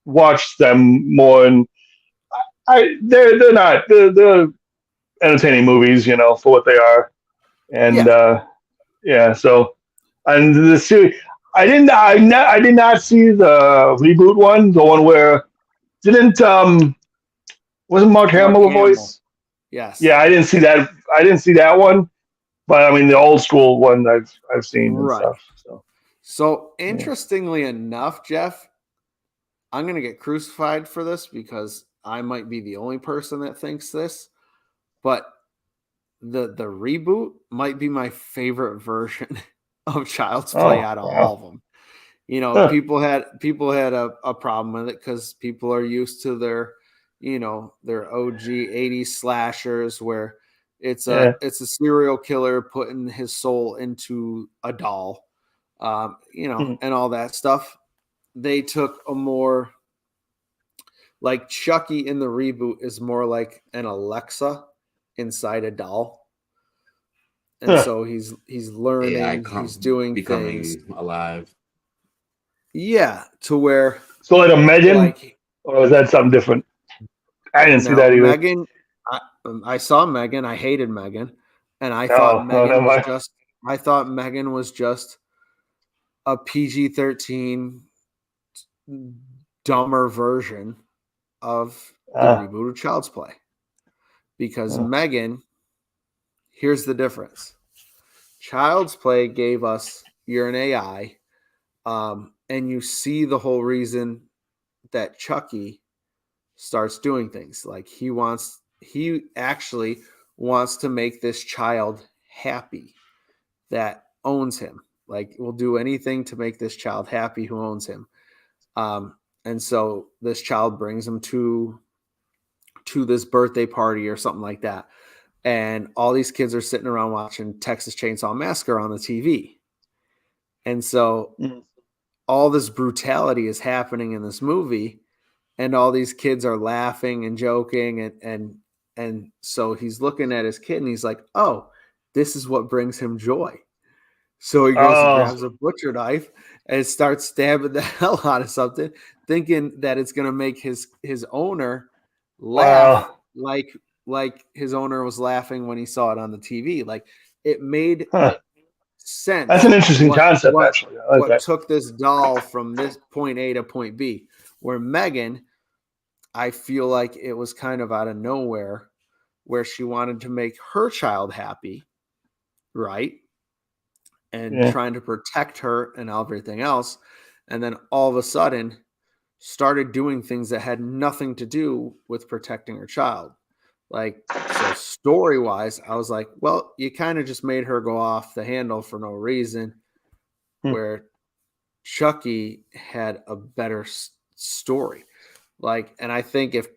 watch them more. And they're entertaining movies, for what they are. And Yeah. yeah, so and the series, I did not see the reboot one, the one where didn't wasn't Mark Mark Hamill a Hamill. voice? Yes. Yeah, I didn't see that. I didn't see that one, but I mean the old school one I've seen and Right. stuff. So Yeah. interestingly enough, Jeff, I'm gonna get crucified for this because I might be the only person that thinks this, but the reboot might be my favorite version of Child's Play Oh out of all wow. of them. Huh. People had a problem with it because people are used to their OG 80s slashers where Yeah. it's a serial killer putting his soul into a doll, Mhm. and all that stuff. They took a more like Chucky in the reboot is more like an Alexa inside a doll. And Huh. so he's AI learning, he's doing things. becoming alive. Yeah, to where So like a Megan, like or is that something different? I didn't see now that either. Megan, I saw Megan, I hated Megan, and Oh, no, never mind. I thought Megan was just a PG-13 dumber version of the Uh, reboot of Child's Play. Because uh, Megan, here's the difference. Child's Play gave us you're an AI, and you see the whole reason that Chucky starts doing things. Like he actually wants to make this child happy that owns him. Like will do anything to make this child happy who owns him. And so this child brings him to this birthday party or something like that. And all these kids are sitting around watching Texas Chainsaw Massacre on the TV. And so mm, all this brutality is happening in this movie, and all these kids are laughing and joking, and so he's looking at his kid and he's like, oh, this is what brings him joy. So he goes and oh, grabs a butcher knife and starts stabbing the hell out of something, thinking that it's going to make his owner laugh wow. like his owner was laughing when he saw it on the TV. Like it made Huh. That's an sense interesting concept, actually. I like what that. took this doll from this point A to point B. Where Megan, I feel like it was kind of out of nowhere, where she wanted to make her child happy, right? And Yeah. trying to protect her and everything else. And then all of a sudden started doing things that had nothing to do with protecting her child. Like, so story wise, I was like, well, you kind of just made her go off the handle for no reason. Hmm. Where Chucky had a better story. Like, and I think if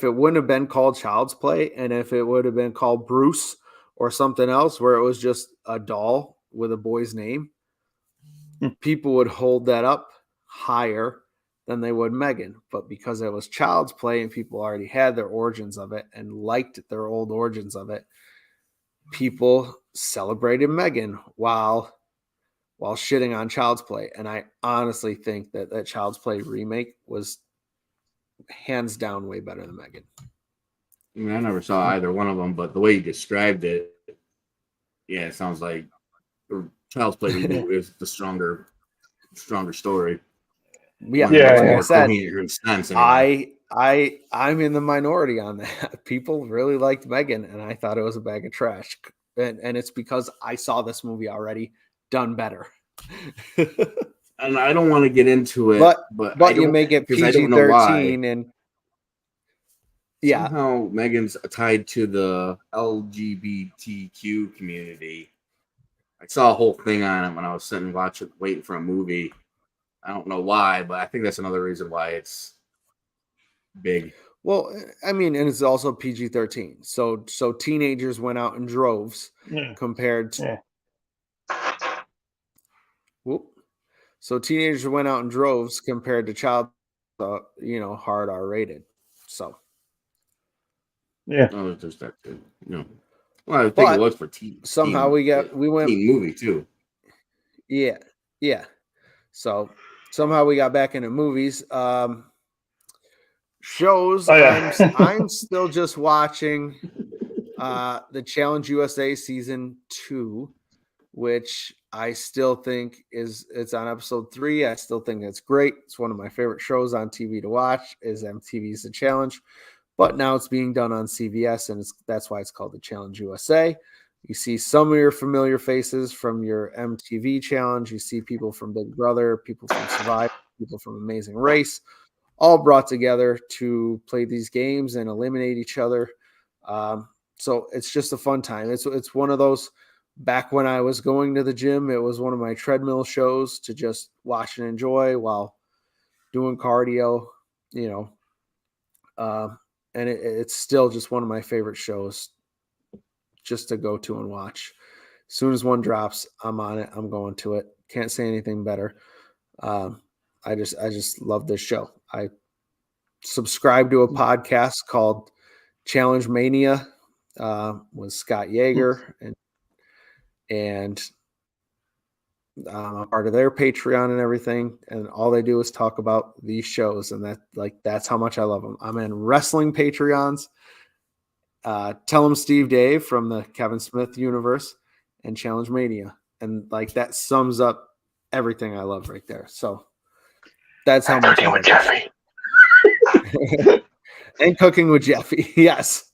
it wouldn't have been called Child's Play, and if it would have been called Bruce or something else, where it was just a doll with a boy's name, Hmm. people would hold that up higher than they would Megan. But because it was Child's Play and people already had their origins of it and liked their old origins of it, people celebrated Megan while shitting on Child's Play. And I honestly think that Child's Play remake was hands down way better than Megan. I mean, I never saw either one of them, but the way you described it, yeah, it sounds like Child's Play reboot is the stronger story. Yeah, One that makes like I Yeah. more said, coherent sense. Anyway. I'm in the minority on that. People really liked Megan, and I thought it was a bag of trash. And it's because I saw this movie already done better. and I don't want to get into it, but you make it PG-13, and somehow Megan's tied to the LGBTQ community. I saw a whole thing on it when I was sitting waiting for a movie. I don't know why, but I think that's another reason why it's big. Well, I mean, and it's also PG-13. So teenagers went out in droves compared to. Whoop. So teenagers went out in droves compared to child, hard R-rated. So. Yeah. Oh, there's that too. No. Well, I think it was for teen. Somehow we went teen movie too. Yeah. So somehow we got back into movies. Shows. I'm still just watching the Challenge USA season 2, which I still think it's on episode 3. I still think it's great. It's one of my favorite shows on TV to watch is MTV's The Challenge. But now it's being done on CBS, and that's why it's called the Challenge USA. You see some of your familiar faces from your MTV Challenge. You see people from Big Brother, people from Survivor, people from Amazing Race, all brought together to play these games and eliminate each other. So it's just a fun time. It's one of those, back when I was going to the gym, it was one of my treadmill shows to just watch and enjoy while doing cardio, and it's still just one of my favorite shows just to go to and watch. As soon as one drops, I'm on it. I'm going to it. Can't say anything better. I just love this show. I subscribe to a podcast called Challenge Mania with Scott Yeager, and I'm a part of their Patreon and everything, and all they do is talk about these shows, and that's how much I love them. I'm in wrestling Patreons. Tell them Steve Dave from the Kevin Smith universe and Challenge Mania, and that sums up everything I love right there. So that's how much I love Jeffy. And Cooking with Jeffy. Yes.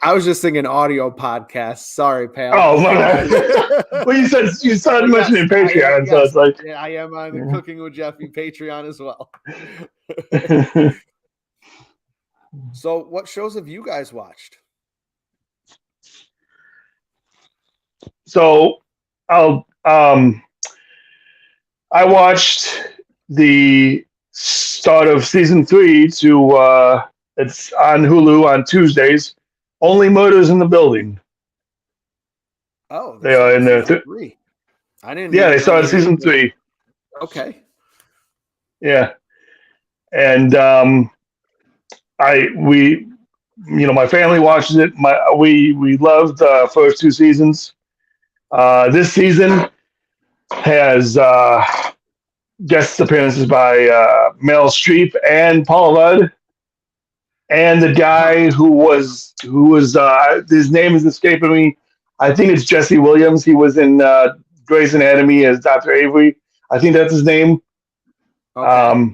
I was just thinking audio podcast. Sorry, pal. Oh, my bad. Well, you started mentioning Patreon, so it's like. Yeah, I am on the Cooking with Jeffy Patreon as well. So, what shows have you guys watched? So, I watched the start of season 3 to it's on Hulu on Tuesdays. Only Murders in the Building. Oh, they are in there. 3. I didn't. Yeah, they started season 3. Okay. Yeah, and my family watches it. We loved the first 2 seasons. This season has guest appearances by Meryl Streep and Paul Rudd. And the guy who was his name is escaping me. I think it's Jesse Williams. He was in Grey's Anatomy as Dr. Avery. I think that's his name. Okay.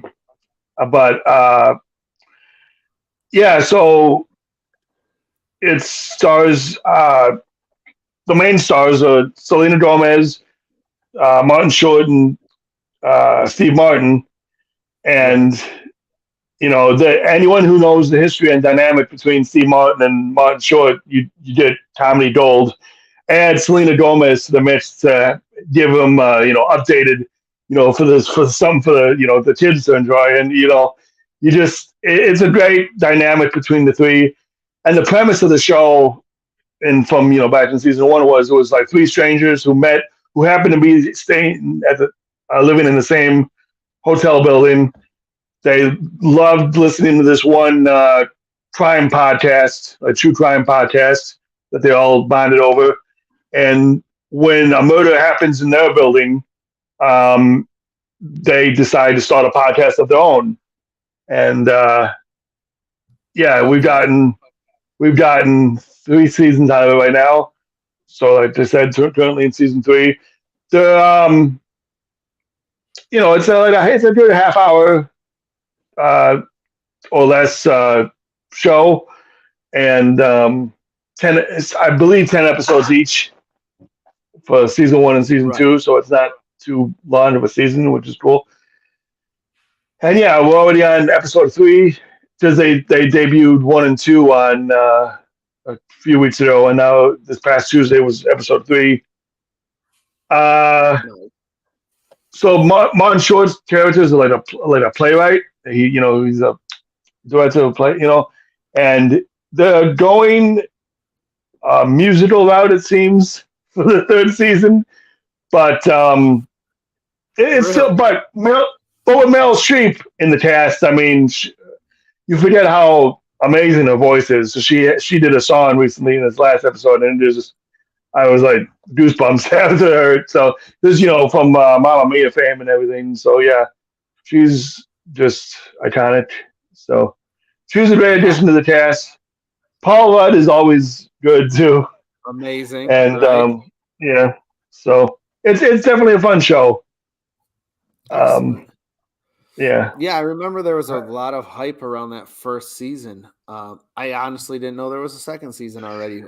So it stars the main stars are Selena Gomez, Martin Short, and Steve Martin, and anyone who knows the history and dynamic between Steve Martin and Martin Short, you get comedy gold. Add Selena Gomez to the mix to give them, updated, for the kids to enjoy, and it's a great dynamic between the 3. And the premise of the show, and from back in season 1 it was like 3 strangers who happened to be staying living in the same hotel building. They loved listening to this one crime podcast, a true crime podcast that they all bonded over. And when a murder happens in their building, they decide to start a podcast of their own. And we've gotten 3 seasons out of it right now. So, like I said, currently in season 3, it's a good half hour or less show, and 10 episodes each for season 1 and season Right. 2, so it's not too long of a season, which is cool. And yeah, we're already on episode 3 because they debuted 1 and 2 on a few weeks ago, and now this past Tuesday was episode 3. So Martin Short's characters are like a playwright. He's a director of play, and they're going musical route, it seems, for the 3rd season. But it's still, but with Meryl Streep in the cast, I mean, you forget how amazing her voice is. So she did a song recently in this last episode, and I was like goosebumps after her. So this, from Mamma Mia fame and everything. So yeah, she's just iconic. So she's a great addition to the cast. Paul Rudd is always good too. Amazing. And right? yeah, so it's definitely a fun show. Excellent. Yeah. Yeah, I remember there was a lot of hype around that first season. I honestly didn't know there was a second season already.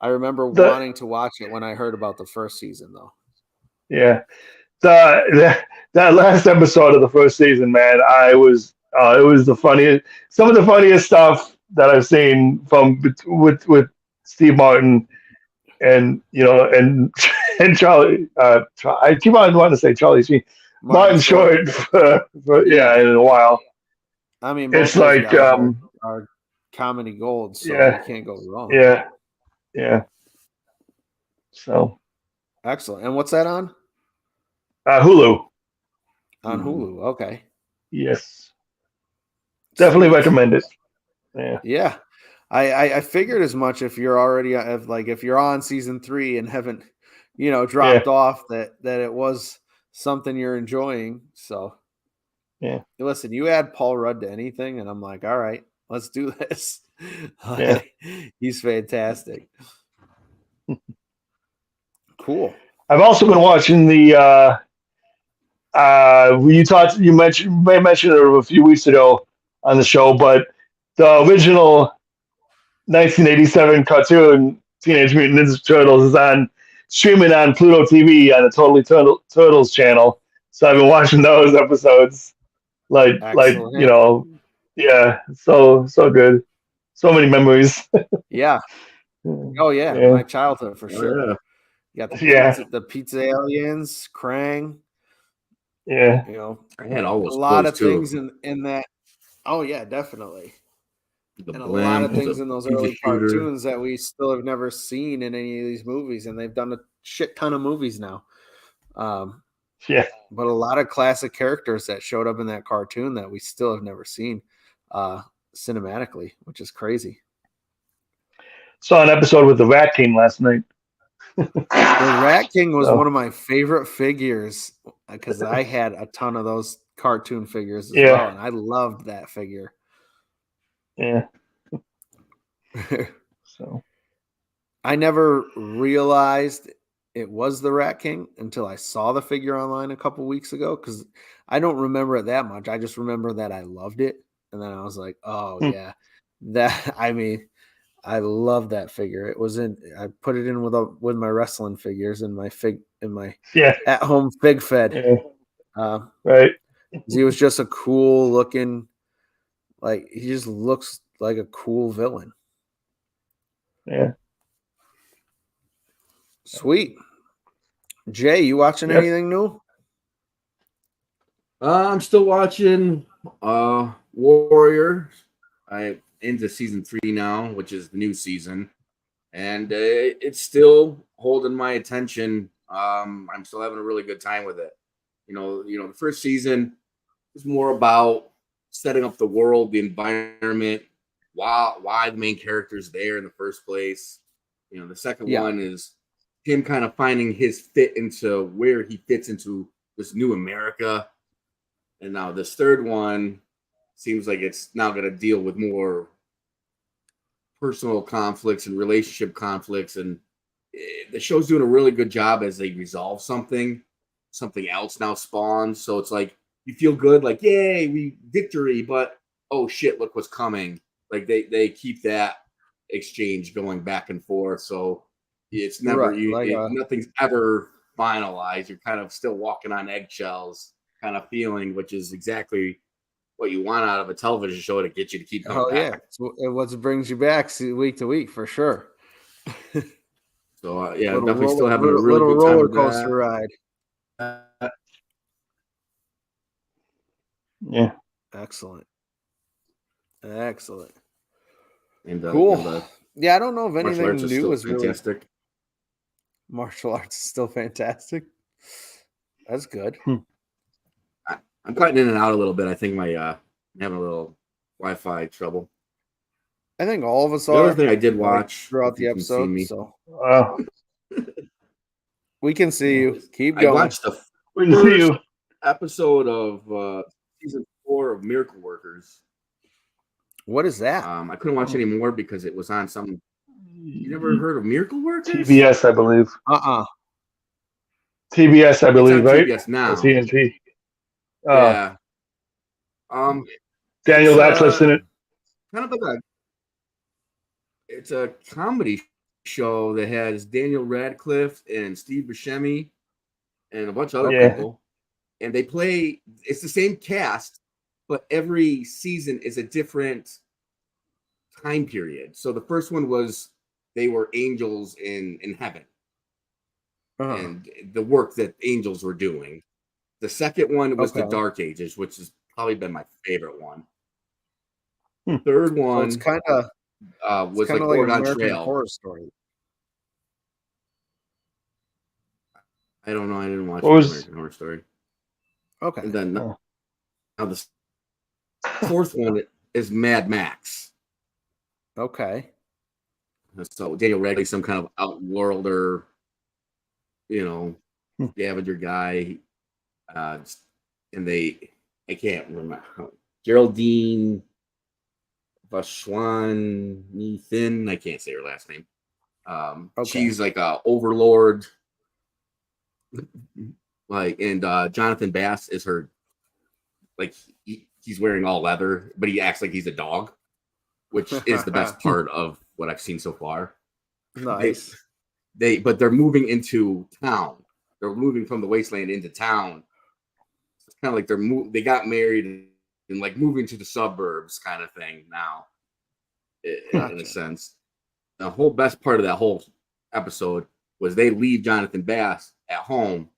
I remember wanting to watch it when I heard about the first season, though. Yeah, that last episode of the first season, man, it was the funniest. Some of the funniest stuff that I've seen from with Steve Martin and and Charlie. I keep on wanting to say Charlie Sheen. Martin Short for in a while. I mean, it's like are comedy gold, so you can't go wrong. Yeah. So excellent. And what's that on? Hulu. On Hulu. Okay. Yes. Definitely recommend it. Yeah. I figured as much if you're already if you're on season 3 and haven't dropped off that it was something you're enjoying. So yeah, listen, you add Paul Rudd to anything and I'm like, all right, let's do this. He's fantastic. Cool. I've also been watching the you mentioned it a few weeks ago on the show, but the original 1987 cartoon Teenage Mutant Ninja Turtles is streaming on Pluto TV on the Totally Turtles channel. So I've been watching those episodes. Excellent. So good. So many memories. Yeah. Oh yeah, my childhood for sure. You got the pizza aliens, Krang. Yeah. I had all those a lot of things in that. Oh yeah, definitely. And a lot of things in those early cartoons that we still have never seen in any of these movies, and they've done a shit ton of movies now. But a lot of classic characters that showed up in that cartoon that we still have never seen cinematically, which is crazy. Saw an episode with the Rat King last night. The Rat King was one of my favorite figures because I had a ton of those cartoon figures as well, and I loved that figure. Yeah. So I never realized it was the Rat King until I saw the figure online a couple weeks ago because I don't remember it that much. I just remember that I loved it, and then I was like, "Oh yeah, that." I mean, I love that figure. It was I put it in with my wrestling figures in my at home fig fed. Right. He was just a cool looking, he just looks like a cool villain. Yeah. Sweet. Jay, you watching anything new? I'm still watching Warrior. I'm into season 3 now, which is the new season, and it's still holding my attention. I'm still having a really good time with it. The first season is more about setting up the world, the environment, why the main character is there in the first place. The second one is him kind of finding his fit into where he fits into this new America. And now this third one seems like it's now going to deal with more personal conflicts and relationship conflicts. And the show's doing a really good job as they resolve something else now spawns. So it's like, you feel good, like, yay, victory, but oh shit, look what's coming. Like they keep that exchange going back and forth. So It's never Right, nothing's ever finalized. You're kind of still walking on eggshells, kind of feeling, which is exactly what you want out of a television show to get you to keep coming oh yeah, back. it's what brings you back week to week for sure. So yeah, definitely still having a really little good time roller with coaster that. ride. Yeah. Excellent. And Cool. the Yeah, I don't know if martial arts anything is new still is really fantastic. martial arts is still fantastic. That's good. I'm cutting in and out a little bit. I think my I'm having a little Wi-Fi trouble. I think all of us The other are thing I did watch, throughout if the you can see episode, me, so Wow. we can see you. Keep I going. watched the We can see first you. episode of season 4 of Miracle Workers. What is that? I couldn't watch any more because it was on some. You never heard of Miracle Workers? TBS, I believe. TBS, I It's believe, on right? TBS Or now. TNT. Yeah. Daniel It's Radcliffe's in it. kind of like it's a comedy show that has Daniel Radcliffe and Steve Buscemi and a bunch of other Yeah. people, and they play. It's the same cast, but every season is a different time period. So the first one was they were angels in heaven, and the work that angels were doing. The second one was the Dark Ages, which has probably been my favorite one. The third So one it's kind of was like like Oregon American Trail. Horror Story. I don't know. I didn't watch American Horror Story. Okay. And then now the fourth one is Mad Max. Okay. So Daniel Radcliffe, some kind of outworlder, scavenger guy. And I can't remember. Geraldine Vashwanathan. I can't say her last name. She's like a overlord. And Jonathan Bass is her. Like he's wearing all leather, but he acts like he's a dog, which is the best part of what I've seen so far. Nice. But they're moving into town. They're moving from the wasteland into town. It's kind of like they got married and like moving to the suburbs kind of thing now, in a sense. The whole best part of that whole episode was they leave Jonathan Bass at home,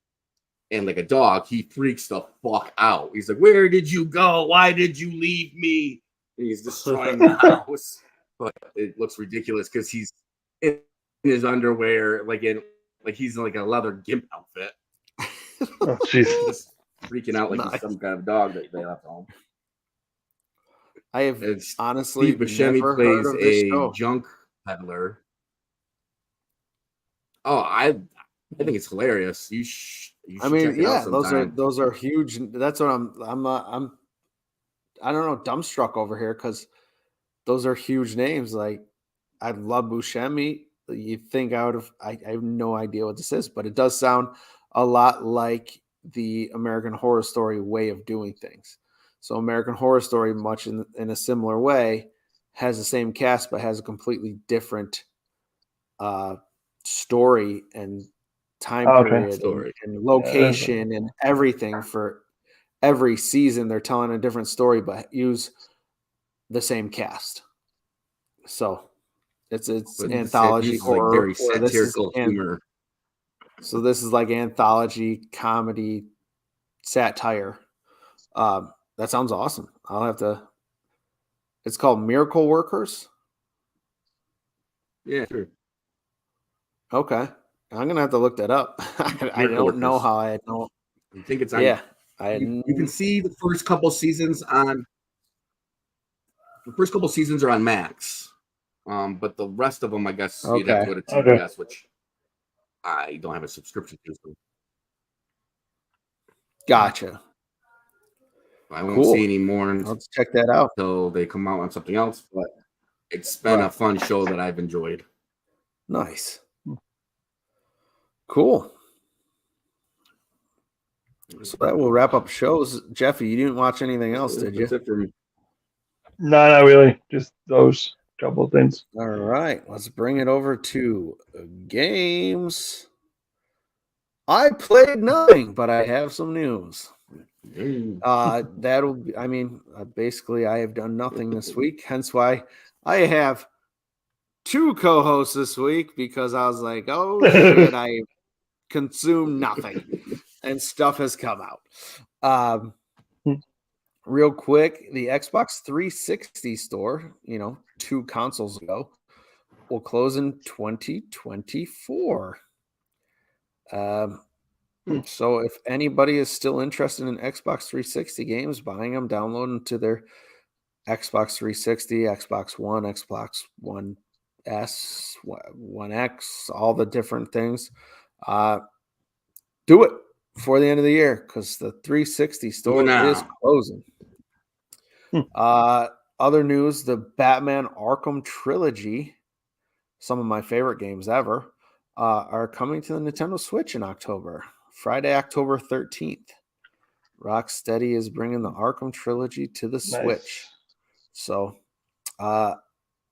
and like a dog, he freaks the fuck out. He's like, "Where did you go? Why did you leave me?" And he's destroying the house. But it looks ridiculous because he's in his underwear, he's in like a leather gimp outfit. Oh, jeez. Just freaking out like he's some kind of dog that they left home. I have honestly Steve Buscemi never plays heard of this a show. junk peddler. Oh, I think it's hilarious. You should check it out sometime. those are huge. That's what I'm I don't know, dumbstruck over here because those are huge names. Like I love Buscemi. You think I have no idea what this is, but it does sound a lot like the American Horror Story way of doing things. So American Horror Story, much in a similar way, has the same cast but has a completely different story and time period and location and everything for every season. They're telling a different story but use the same cast. So it's anthology horror, like very satirical humor. So this is like anthology comedy satire. That sounds awesome. I'll have to. It's called Miracle Workers. Yeah, sure. Okay, I'm gonna have to look that up. I don't know how I know. I think it's on. Yeah, you can see the first couple seasons on. The first couple seasons are on Max, but the rest of them, I guess, you'd have to go to TBS, which I don't have a subscription to. So. Gotcha. I won't see any more. Let's check that out until they come out on something else. But it's been a fun show that I've enjoyed. Nice. Cool. So that will wrap up shows. Jeffy, you didn't watch anything else, did you? That's it for me. No, not really. Just those couple of things. All right, let's bring it over to games. I played nothing, but I have some news. That'll be, basically I have done nothing this week, hence why I have two co-hosts this week, because I was like, oh shit, I consumed nothing and stuff has come out. Real quick, the Xbox 360 store, 2 consoles ago, will close in 2024. So if anybody is still interested in Xbox 360 games, buying them, downloading to their Xbox 360, Xbox One, Xbox One S, One X, all the different things, do it before the end of the year, because the 360 store is closing. Other news, the Batman Arkham trilogy, some of my favorite games ever, are coming to the Nintendo Switch in October. Friday, October 13th. Rocksteady is bringing the Arkham trilogy to the Switch. So,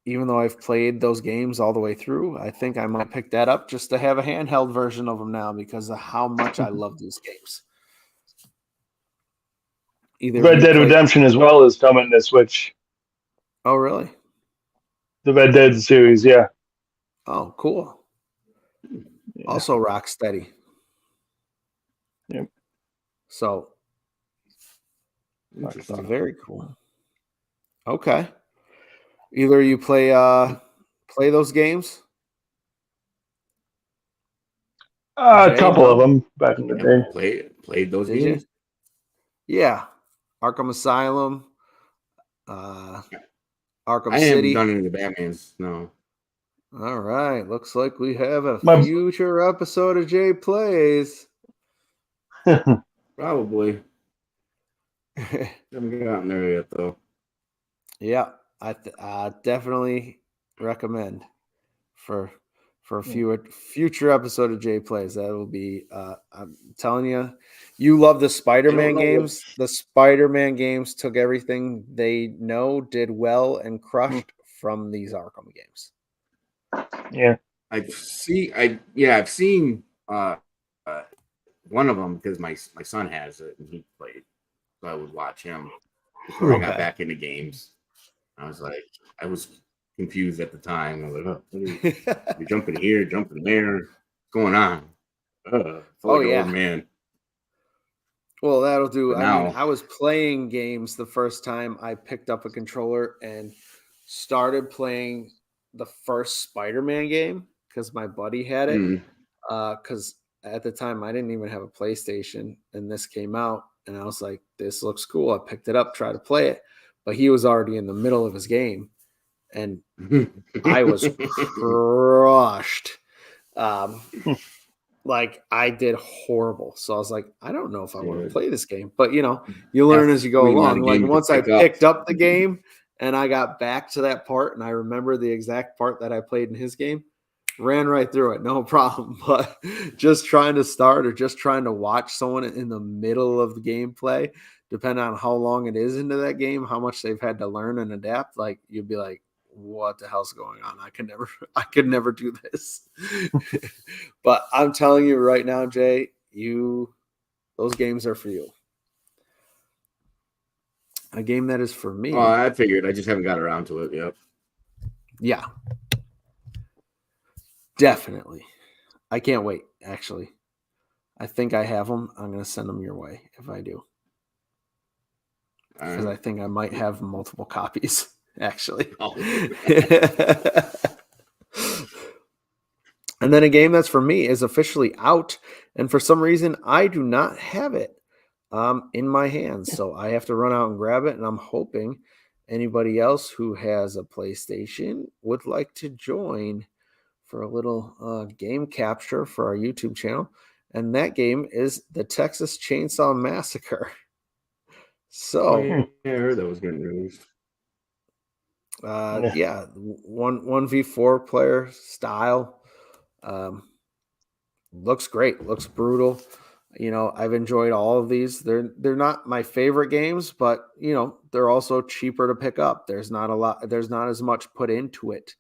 even though I've played those games all the way through, I think I might pick that up just to have a handheld version of them now, because of how much I love these games. Red Dead Redemption as well is coming to Switch. Oh, really? The Red Dead series, yeah. Oh, cool. Yeah. Also Rocksteady. Yep. So, very cool. Okay. Either you play those games? A couple of them back in the day. Played those games? Yeah. Arkham Asylum, Arkham I City. haven't done any of the Batmans, no. All right. Looks like we have a future episode of Jay Plays. Probably. Haven't gotten there yet, though. Yeah, I definitely recommend for a future episode of Jay Plays. That will be. I'm telling you, you love the Spider-Man games. The Spider-Man games took everything they did well, and crushed from these Arkham games. Yeah, I've seen one of them, because my son has it and he played, so I would watch him before I got back into games. I was confused at the time. I was like, you're jumping here, jumping there, what's going on? Old man. Well, that'll do. I was playing games the first time I picked up a controller and started playing the first Spider-Man game, because my buddy had it. Because at the time I didn't even have a PlayStation, and this came out, and I was like, this looks cool. I picked it up, tried to play it, but he was already in the middle of his game, and I was crushed. Like, I did horrible. So I was like, I don't know if I want to play this game, but you learn as you go along. Like, once I picked up the game and I got back to that part, and I remember the exact part that I played in his game, ran right through it, no problem. But just trying to start, or just trying to watch someone in the middle of the gameplay, depending on how long it is into that game, how much they've had to learn and adapt, like, you'd be like, what the hell's going on? I could never do this. But I'm telling you right now, Jay, those games are for you. A game that is for me. Oh, I figured. I just haven't got around to it. Yep. Yeah. Definitely. I can't wait, actually. I think I have them. I'm going to send them your way if I do. Because I think I might have multiple copies, actually. Oh. And then a game that's for me is officially out, and for some reason I do not have it in my hands, so I have to run out and grab it, and I'm hoping anybody else who has a PlayStation would like to join for a little game capture for our YouTube channel, and that game is the Texas Chainsaw Massacre. So I heard that was getting released. Yeah, 1v4 player style. Looks great. Looks brutal. I've enjoyed all of these. They're not my favorite games, but they're also cheaper to pick up. There's not as much put into it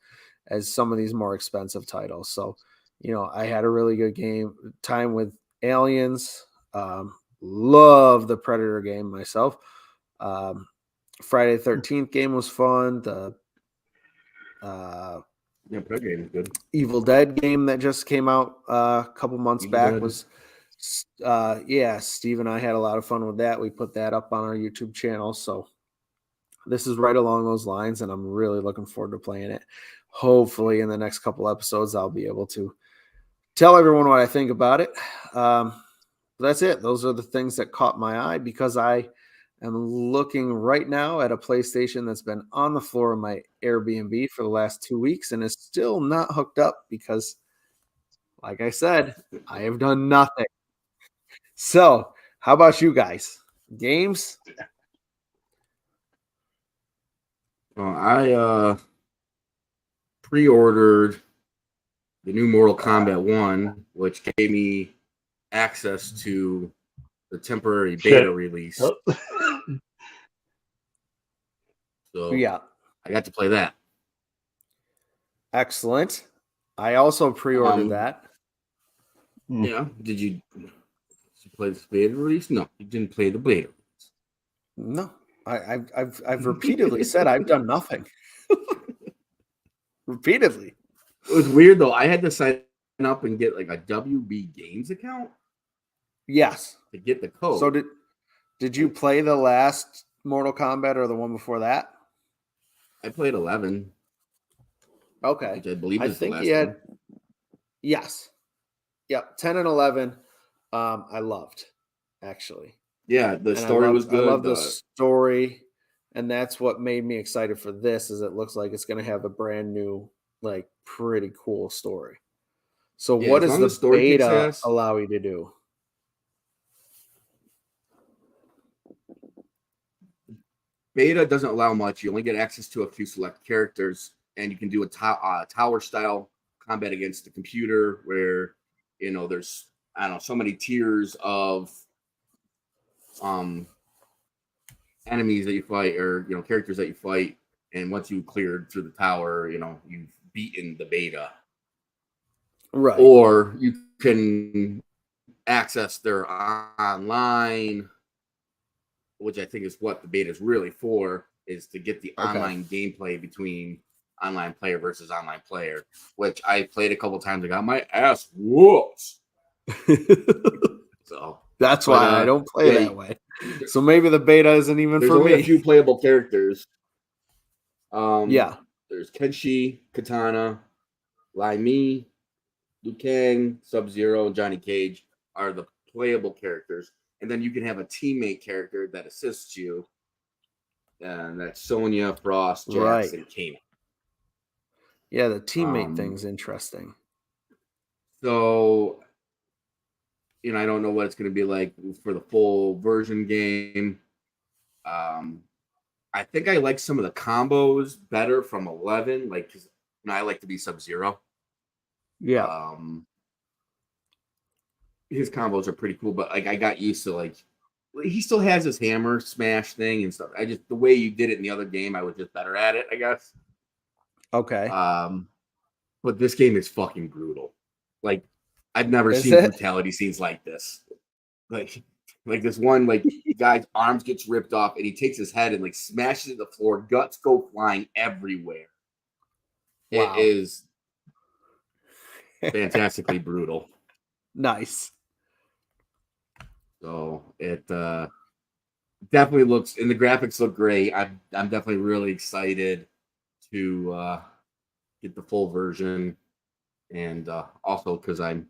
as some of these more expensive titles. So, I had a really good time with Aliens. Love the Predator game myself. Friday the 13th game was fun. The Predator game is good. Evil Dead game that just came out a couple months back was Steve and I had a lot of fun with that. We put that up on our YouTube channel. So this is right along those lines, and I'm really looking forward to playing it. Hopefully in the next couple episodes, I'll be able to tell everyone what I think about it. That's it. Those are the things that caught my eye because I am looking right now at a PlayStation that's been on the floor of my Airbnb for the last 2 weeks and is still not hooked up because, like I said, I have done nothing. So, how about you guys? Games? Well, I pre-ordered the new Mortal Kombat 1, which gave me access to the temporary beta release. So yeah, I got to play that. Excellent. I also pre-ordered that. Yeah. Did you play the beta release? No, you didn't play the beta release. No, I've repeatedly said I've done nothing. Repeatedly. It was weird though. I had to sign up and get like a WB Games account. Yes. To get the code. So did you play the last Mortal Kombat or the one before that? I played 11. Okay. Which I believe is the last one. Yes. Yep. 10 and 11. I loved, actually. Yeah, the story was good. I love the story, and that's what made me excited for this. Is it looks like it's going to have a brand new, like, pretty cool story. So, what does the beta allow you to do? Beta doesn't allow much. You only get access to a few select characters, and you can do a tower style combat against the computer, where there's so many tiers of enemies that you fight or characters that you fight, and once you cleared through the tower, you've beaten the beta. Right. Or you can access their online, which I think is what the beta is really for, is to get the online gameplay between online player versus online player, which I played a couple times. I got my ass whooped. So that's why I don't play that way. So maybe the beta isn't even for me. There's only a few playable characters. Yeah. There's Kenshi, Katana, Lai Mi, Liu Kang, Sub-Zero, Johnny Cage are the playable characters. And then you can have a teammate character that assists you. And that's Sonya, Frost, Jax, and Kanan. Yeah, the teammate thing's interesting. So, I don't know what it's going to be like for the full version game. I think I like some of the combos better from 11, like, because I like to be Sub-Zero. Yeah. His combos are pretty cool, but like I got used to like he still has his hammer smash thing and stuff. The way you did it in the other game, I was just better at it, I guess. Okay. But this game is fucking brutal. Like I've never seen brutality scenes like this. Like this one, like the guy's arms gets ripped off and he takes his head and like smashes it to the floor. Guts go flying everywhere. Wow. It is fantastically brutal. Nice. So it definitely looks, and the graphics look great. I'm definitely really excited to get the full version, and also because I'm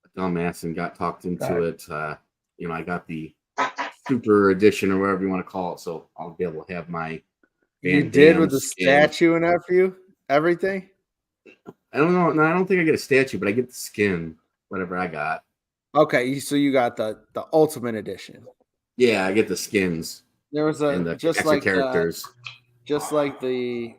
a dumbass and got talked into it. I got the super edition or whatever you want to call it, so I'll be able to have my. You did with the statue and everything. I don't know. No, I don't think I get a statue, but I get the skin. Whatever I got. Okay, so you got the ultimate edition. Yeah, I get the skins. There was just like characters. Just like the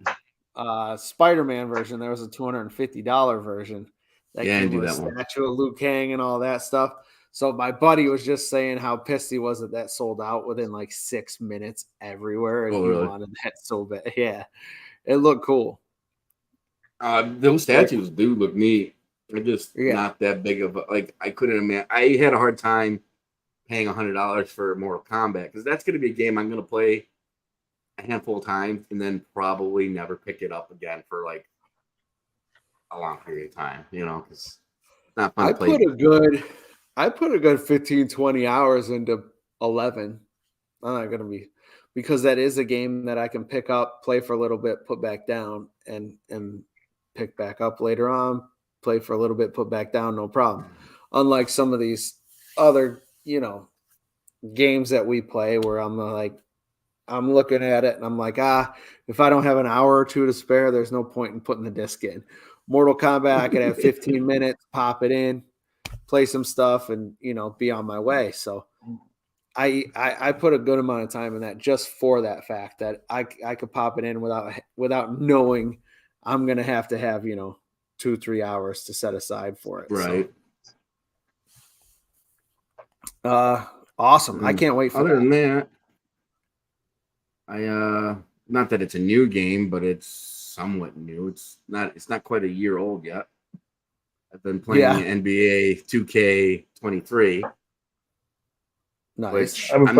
Spider-Man version, there was a $250 version that came with a statue of Liu Kang and all that stuff. So my buddy was just saying how pissed he was that sold out within like 6 minutes everywhere, and Oh, he really? wanted that so bad. Yeah, it looked cool. Those statues do look neat. They're just not that big of a, like, I couldn't imagine. I had a hard time paying $100 for Mortal Kombat because that's going to be a game I'm going to play a handful of times and then probably never pick it up again for like a long period of time, because it's not fun to play. I put a good 15, 20 hours into 11. I'm not going to be, because that is a game that I can pick up, play for a little bit, put back down, and pick back up later on, play for a little bit, put back down, no problem. Unlike some of these other, games that we play where I'm looking at it and I'm like, if I don't have an hour or two to spare, there's no point in putting the disc in. Mortal Kombat, I could have 15 minutes, pop it in, play some stuff, and be on my way. So I put a good amount of time in that just for that fact that I could pop it in without knowing I'm gonna have 2-3 hours to set aside for it. Right. So, awesome. I can't wait for Other that. than that, I not that it's a new game, but it's somewhat new. It's not quite a year old yet. I've been playing NBA 2K23. Nice. Which I'm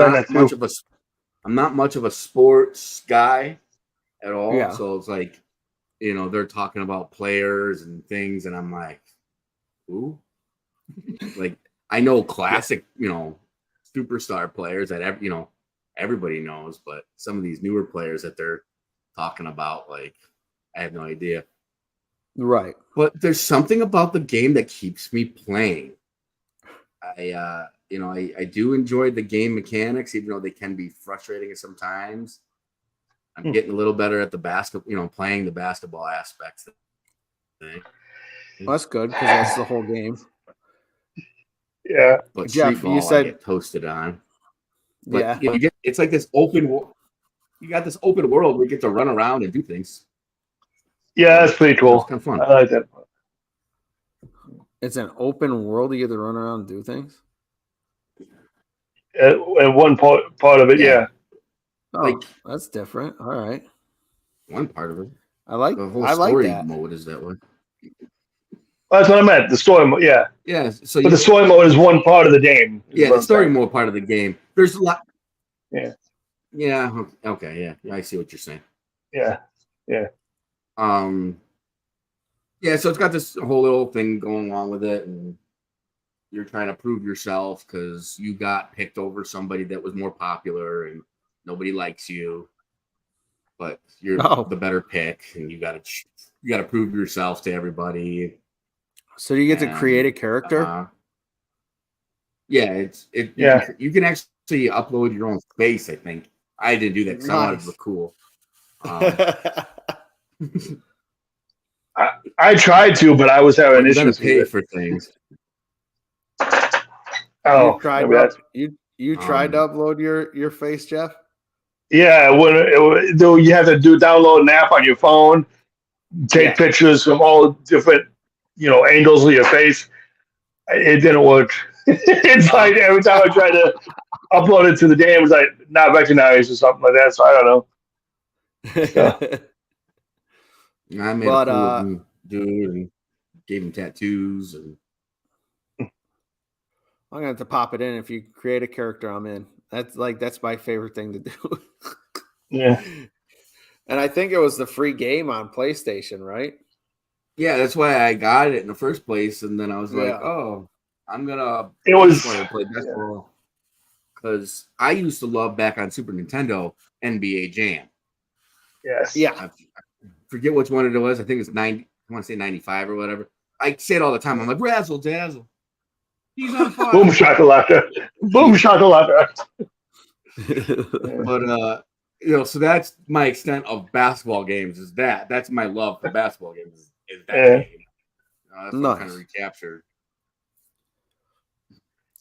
not much of a sports guy at all. Yeah. So it's like, they're talking about players and things, and I'm like, who? Like, I know classic, superstar players that everybody knows, but some of these newer players that they're talking about, like, I have no idea. Right. But there's something about the game that keeps me playing. I do enjoy the game mechanics, even though they can be frustrating sometimes. I'm getting a little better at the basketball, playing the basketball aspects. Well, that's good because that's the whole game. Yeah. But Jeff, street ball, you said I get toasted on. But it's like this open. You got this open world where you get to run around and do things. Yeah, that's pretty cool. It's kind of fun. I like that. It's an open world. You get to run around and do things. At one part of it, yeah. Oh, that's different. All right. One part of it. I like the whole story that. Mode is that way. That's what I meant. The story mode, yeah. Yeah. So but the story mode is one part of the game. Yeah, the story mode part of the game. There's a lot. Yeah. Yeah. Okay. Yeah. I see what you're saying. Yeah. Yeah. Yeah. So it's got this whole little thing going along with it, and you're trying to prove yourself because you got picked over somebody that was more popular, and nobody likes you, but you're the better pick, and you got to prove yourself to everybody. So you get to create a character. Yeah, you can actually upload your own face. I think I didn't do that because I wanted to look cool. I tried to, but I was having issues. Pay for things. Oh, you tried to upload your face, Jeff? Yeah, though you have to download an app on your phone, take pictures from all different angles of your face. It didn't work. It's like every time I tried to upload it to the game, it was like not recognized or something like that. So I don't know. I made a cool dude and gave him tattoos, and I'm gonna have to pop it in. If you create a character, I'm in. That's my favorite thing to do. Yeah. And I think it was the free game on PlayStation, right? Yeah, that's why I got it in the first place. And then I was like, oh, I'm gonna play basketball. Because I used to love back on Super Nintendo NBA Jam. Yes. Yeah. I forget which one it was. I think it's 90. I want to say 95 or whatever. I say it all the time. I'm like, razzle dazzle. He's on fire. Boom shakalaka. Boom shakalaka. But so that's my extent of basketball games. Is that's my love for basketball games? Is that game? That's what kind of recaptured.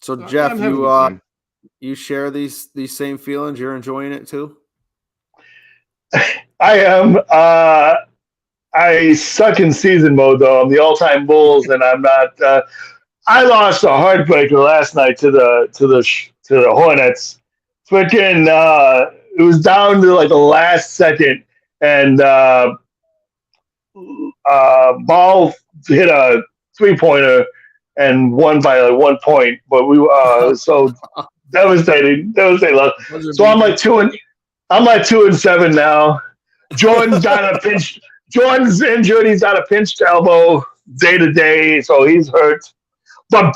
So Jeff, you share these same feelings. You're enjoying it too. I am. I suck in season mode though. I'm the all-time Bulls, and I'm not. I lost a heartbreaker last night to the Hornets. Freaking, it was down to like the last second, and ball hit a 3-pointer and won by like 1 point. But we so devastating. So I'm like 2-7 now. Jordan's got a pinch. Jordan's injured. He's got a pinched elbow day to day, so he's hurt. But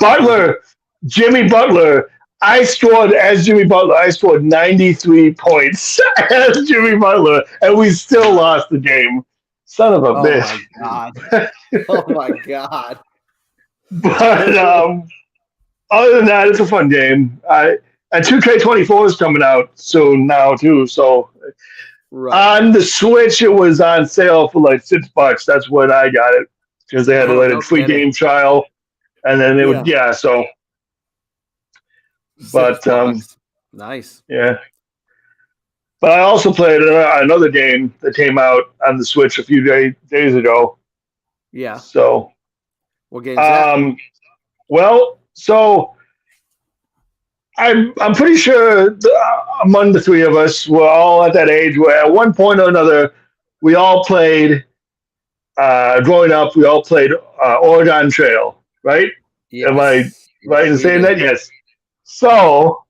Jimmy Butler, I scored 93 points as Jimmy Butler, and we still lost the game. Son of a bitch. My God. Oh my God. But other than that, it's a fun game. And 2K24 is coming out soon now too. So on the Switch, it was on sale for like $6. That's when I got it because they had a free game trial, and then they would so. But nice. Yeah. But I also played another game that came out on the Switch a few days ago. Yeah. So. What game is that? Well, so I'm pretty sure among the three of us, we're all at that age where at one point or another, we all played. Growing up, we all played Oregon Trail, right? Yes. Am I right in saying that? Yes. So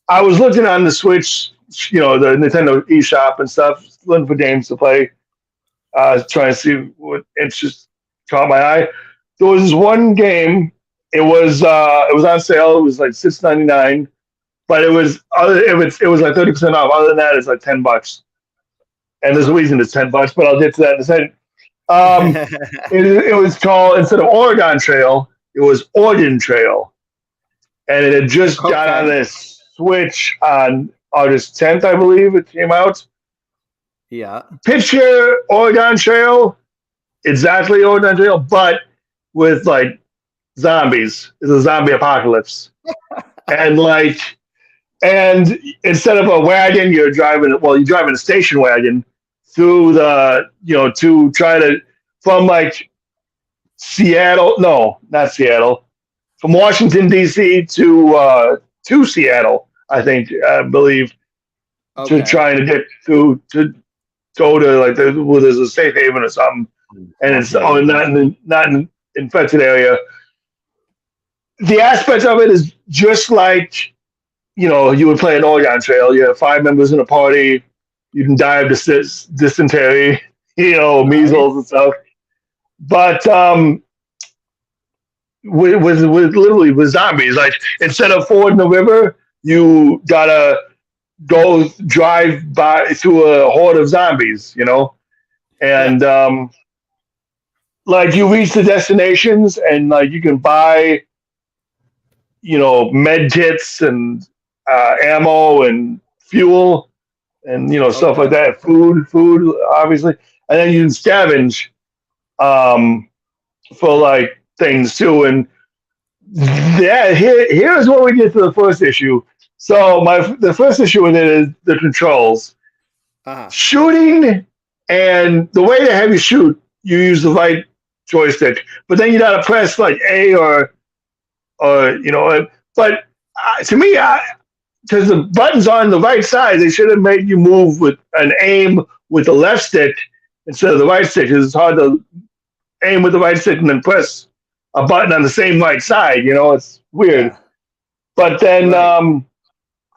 I was looking on the Switch, the Nintendo eShop and stuff, looking for games to play, trying to see what interest caught my eye. There was this one game. It was on sale. It was like $6.99, but it was like 30% off. Other than that, it's like $10. And there's a reason it's $10, but I'll get to that in a second. It was called, instead of Oregon Trail, it was Oregon Trail, and it had just got on this Switch on August 10th, I believe it came out. Yeah. Picture Oregon Trail, exactly Oregon Trail, but with like zombies. It's a zombie apocalypse. and instead of a wagon, you're driving a station wagon through to try to, from like Seattle, no, not Seattle, from Washington, D.C. to Seattle, I believe, to trying to get to go to like where there's a safe haven or something, and it's not in an infected area. The aspect of it is just like, you would play an Oregon Trail. You have 5 members in a party. You can die of dysentery, measles and stuff. But with zombies, like instead of fording the river, you gotta go drive by through a horde of zombies, and like you reach the destinations and like you can buy, med kits and ammo and fuel and stuff like that, food obviously, and then you can scavenge for like things too. And here's what we get to the first issue. So the first issue with it is the controls. Shooting, and the way they have you shoot, you use the right joystick, but then you gotta press like A or but to me, because the buttons are on the right side, they should have made you move with an aim with the left stick instead of the right stick, because it's hard to aim with the right stick and then press a button on the same right side. It's weird. Yeah. But then,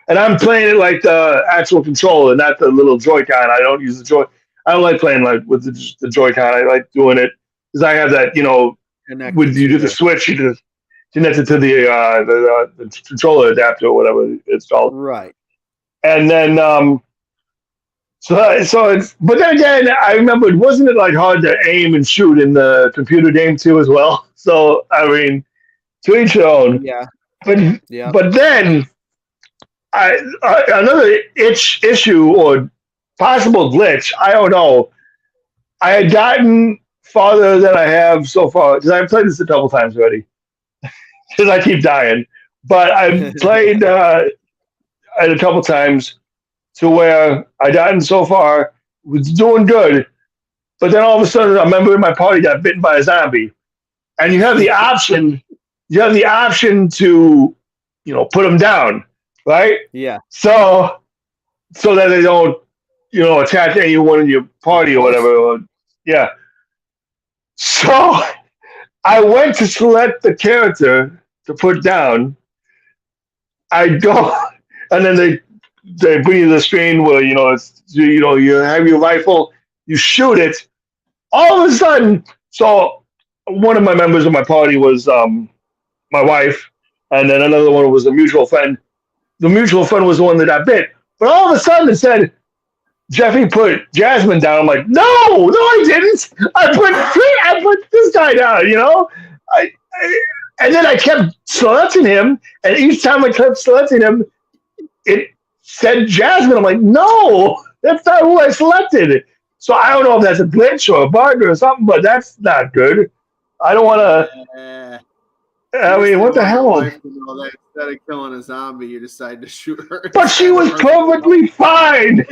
and I'm playing it like the actual controller, not the little Joy-Con. I don't use the Joy. I don't like playing like with the Joy-Con. I like doing it because I have that, when you do the Switch, you just connect it to the controller adapter or whatever it's called. Right. And then, but then again, I remember, wasn't it like hard to aim and shoot in the computer game too as well? So, I mean, to each their own. Yeah. But then, another issue or possible glitch, I don't know. I had gotten farther than I have so far, because I've played this a couple times already, because I keep dying. But I've played it a couple times to where I gotten so far, was doing good, but then all of a sudden a member of my party got bitten by a zombie. And you have the option you have the option to, put them down, right? Yeah. So that they don't, attack anyone in your party or whatever. Yeah. So I went to select the character to put down. I go, and then they bring you the screen where you have your rifle, you shoot it. All of a sudden, so one of my members of my party was my wife, and then another one was a mutual friend. The mutual friend was the one that got bit, but all of a sudden it said, Jeffy put Jasmine down. I'm like, no, I didn't. I put this guy down. And then I kept selecting him, and each time I kept selecting him, it said Jasmine. I'm like, no, that's not who I selected. So I don't know if that's a glitch or a bug or something, but that's not good. I don't want to. I mean, what the hell? Instead of killing a zombie, you decide to shoot her. But she was perfectly fine.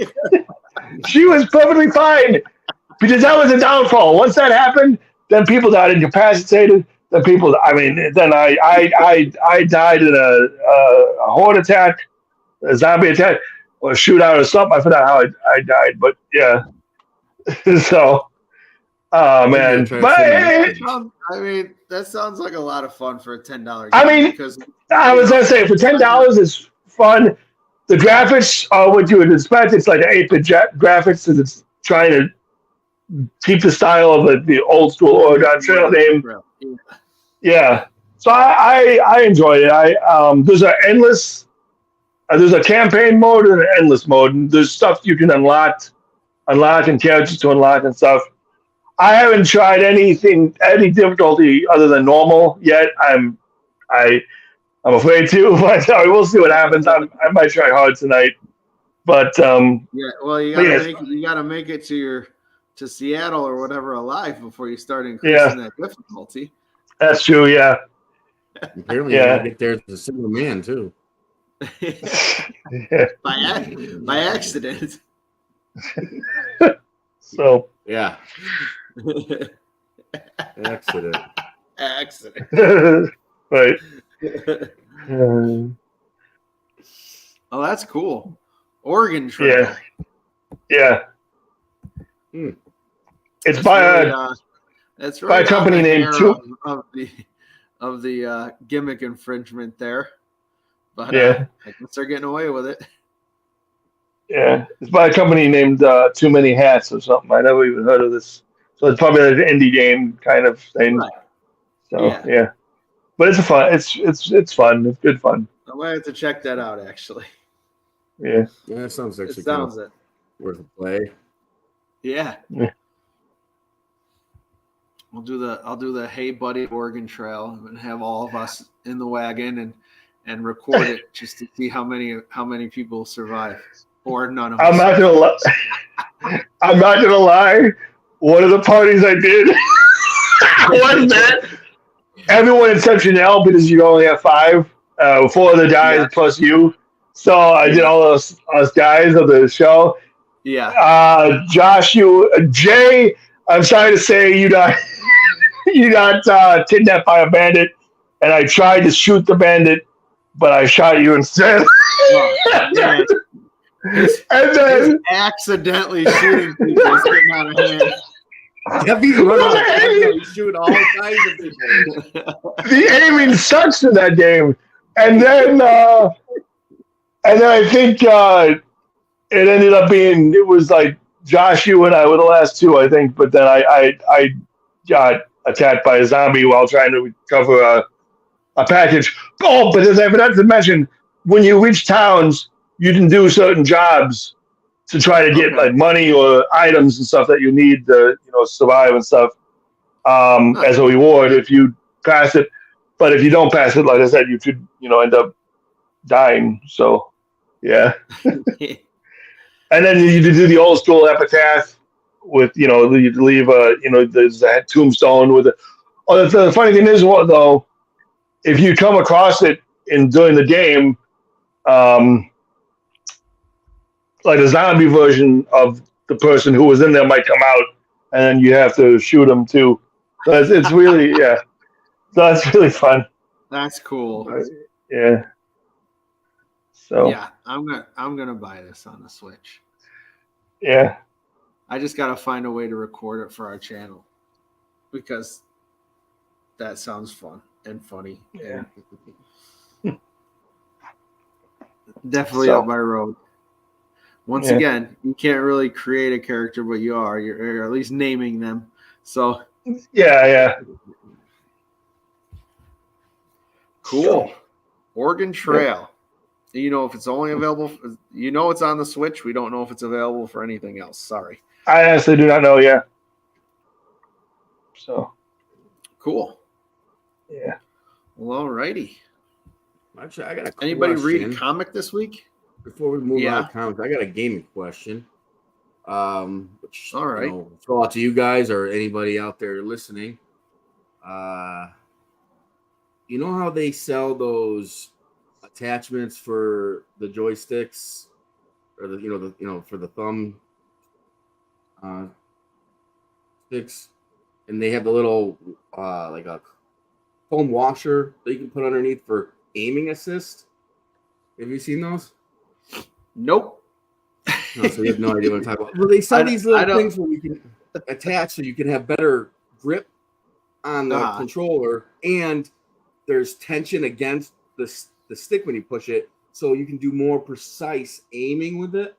She was perfectly fine because that was a downfall. Once that happened, then people got incapacitated. Then I died in a horde attack, a zombie attack, or a shootout or something. I forgot how I died, but yeah. So, oh man, but I mean, that sounds like a lot of fun for a $10 game. I mean, because I was gonna say for $10 it's fun. The graphics are what you would expect. It's like 8-bit graphics, and it's trying to keep the style of the old school Oregon Trail game. Yeah, so I enjoyed it. There's a campaign mode and an endless mode, and there's stuff you can unlock and characters to unlock and stuff. I haven't tried any difficulty other than normal yet. I'm afraid to, but we'll see what happens. I might try hard tonight, but yeah. Well, you gotta make it to Seattle or whatever alive before you start increasing that difficulty. That's true. Yeah. Apparently, you gotta get there as a single man too. By accident. So yeah. Accident. Right. Oh, that's cool. Oregon Trail. Yeah. It's by a company named of the gimmick infringement there. But yeah, I guess they're getting away with it. Yeah, it's by a company named Too Many Hats or something. I never even heard of this. So it's probably like an indie game kind of thing. Right. So yeah. But it's fun. It's fun. It's good fun. I might have to check that out actually. Yeah. Yeah, that sounds actually worth a play. Yeah. I'll do the Hey Buddy Oregon Trail and have all of us in the wagon and record it just to see how many people survive or none of us. I'm not gonna lie. One of the parties I did was that everyone except Janelle, because you only have 5, 4 of the guys plus you. So I did all us guys of the show. Yeah. Josh, Jay, I'm sorry to say you got kidnapped by a bandit, and I tried to shoot the bandit, but I shot you instead. Oh, and then accidentally shooting people is getting out of hand. Jeffy's running shoot all kinds of people. The aiming sucks in that game, and then I think it ended up being it was like Josh, you and I were the last 2, I think, but then I got attacked by a zombie while trying to recover a package. Oh, but as I forgot to mention, when you reach towns, you can do certain jobs to try to get like money or items and stuff that you need to survive and stuff as a reward if you pass it. But if you don't pass it, like I said, you could end up dying. So yeah. And then you do the old school epitaph with you leave there's a tombstone with it. Oh, the funny thing is, though, if you come across it during the game, like a zombie version of the person who was in there might come out, and then you have to shoot them too. So it's really So that's really fun. That's cool. Yeah. So yeah, I'm gonna buy this on the Switch. yeah. I just gotta find a way to record it for our channel because that sounds fun and funny. Yeah. And definitely So up my road. Once yeah. again, you can't really create a character, but you're at least naming them. So Yeah. cool. So, Oregon Trail. You know if it's only available. You know it's on the Switch. We don't know if it's available for anything else. Sorry. I honestly do not know. Yeah. So Cool. yeah. Well, alrighty. Actually, I got a question. Anybody read a comic this week? Before we move on to comics, I got a gaming question. Which, all right. throw out to you guys or anybody out there listening. You know how they sell those attachments for the joysticks, or for the thumb sticks, and they have the little like a foam washer that you can put underneath for aiming assist. Have you seen those? Nope. No, so you have no idea what I'm talking about. Well, they sell these little things where you can attach so you can have better grip on the controller, and there's tension against the stick when you push it, so you can do more precise aiming with it.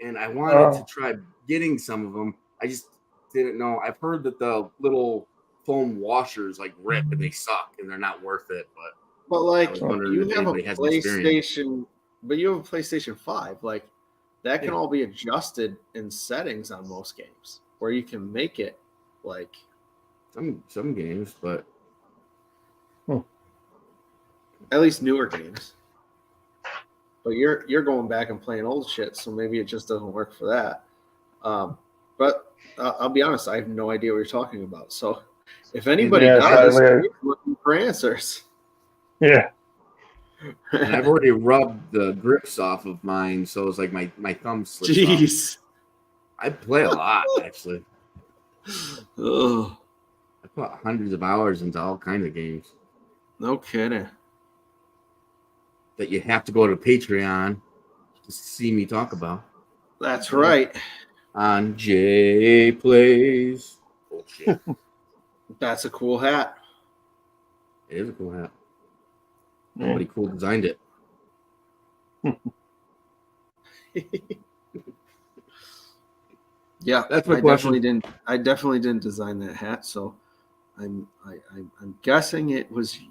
And I wanted to try getting some of them. I just didn't know. I've heard that the little foam washers like rip and they suck and they're not worth it. But like you have a PlayStation, but you have a PlayStation 5. Like that can all be adjusted in settings on most games, where you can make it like some games, but at least newer games. But you're going back and playing old shit, so maybe it just doesn't work for that. But I'll be honest, I have no idea what you're talking about. So if anybody does, keep looking for answers. Yeah. And I've already rubbed the grips off of mine, so it's like my thumb slips Jeez. off. I play a lot, actually. Oh. I put hundreds of hours into all kinds of games. No kidding. That you have to go to Patreon to see me talk about. That's right. On J Plays. Bullshit. That's a cool hat. It is a cool hat. Nobody cool designed it. Yeah, that's my question. I definitely didn't design that hat, so I'm guessing it was you.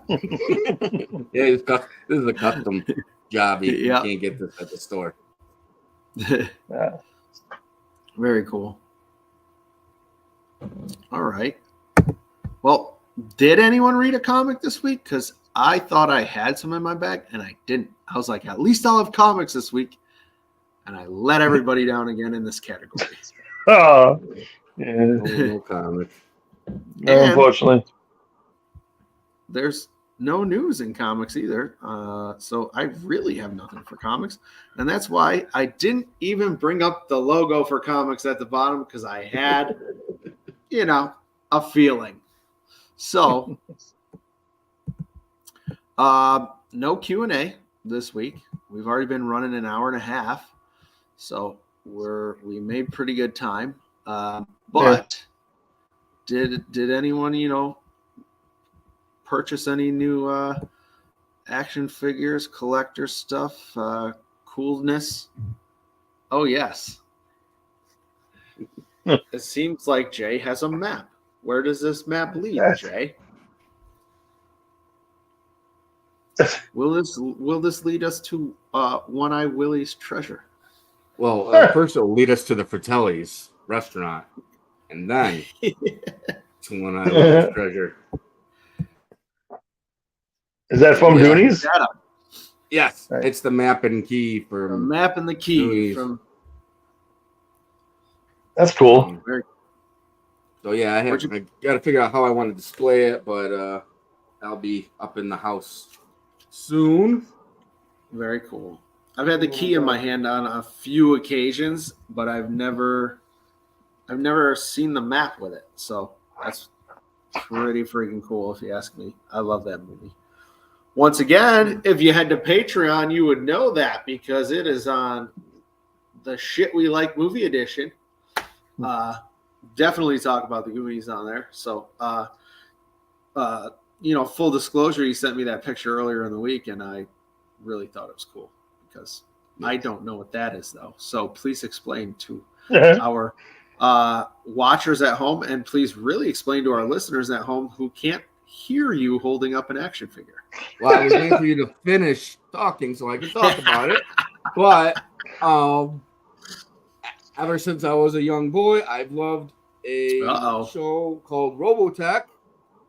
Yeah, this is a custom job. You can't get this at the store. Yeah. Very cool. All right. Well, did anyone read a comic this week? Because I thought I had some in my bag and I didn't. I was like, at least I'll have comics this week. And I let everybody down again in this category. Oh, yeah. No comic. No, unfortunately. There's no news in comics either. So I really have nothing for comics. And that's why I didn't even bring up the logo for comics at the bottom, because I had, a feeling. So no Q&A this week. We've already been running an hour and a half. So we made pretty good time. But did anyone, purchase any new action figures, collector stuff, coolness? Oh, yes. It seems like Jay has a map. Where does this map lead, Jay? Will this lead us to One-Eye Willie's treasure? Well, first it'll lead us to the Fratelli's restaurant, and then to One-Eye Willie's treasure. Is that from Goonies? Yes, right. It's the map and key for the map and the key Goonies. From. That's cool. So yeah, I got to figure out how I want to display it, but I'll be up in the house soon. Very cool. I've had the key in my hand on a few occasions, but I've never seen the map with it. So pretty freaking cool, if you ask me. I love that movie. Once again, if you head to Patreon, you would know that because it is on the Shit We Like Movie Edition. Definitely talk about the Goonies on there. So, full disclosure, he sent me that picture earlier in the week, and I really thought it was cool because I don't know what that is, though. So please explain to our watchers at home, and please really explain to our listeners at home who can't hear you holding up an action figure. Well, I was waiting for you to finish talking so I could talk about it. But ever since I was a young boy, I've loved a show called Robotech,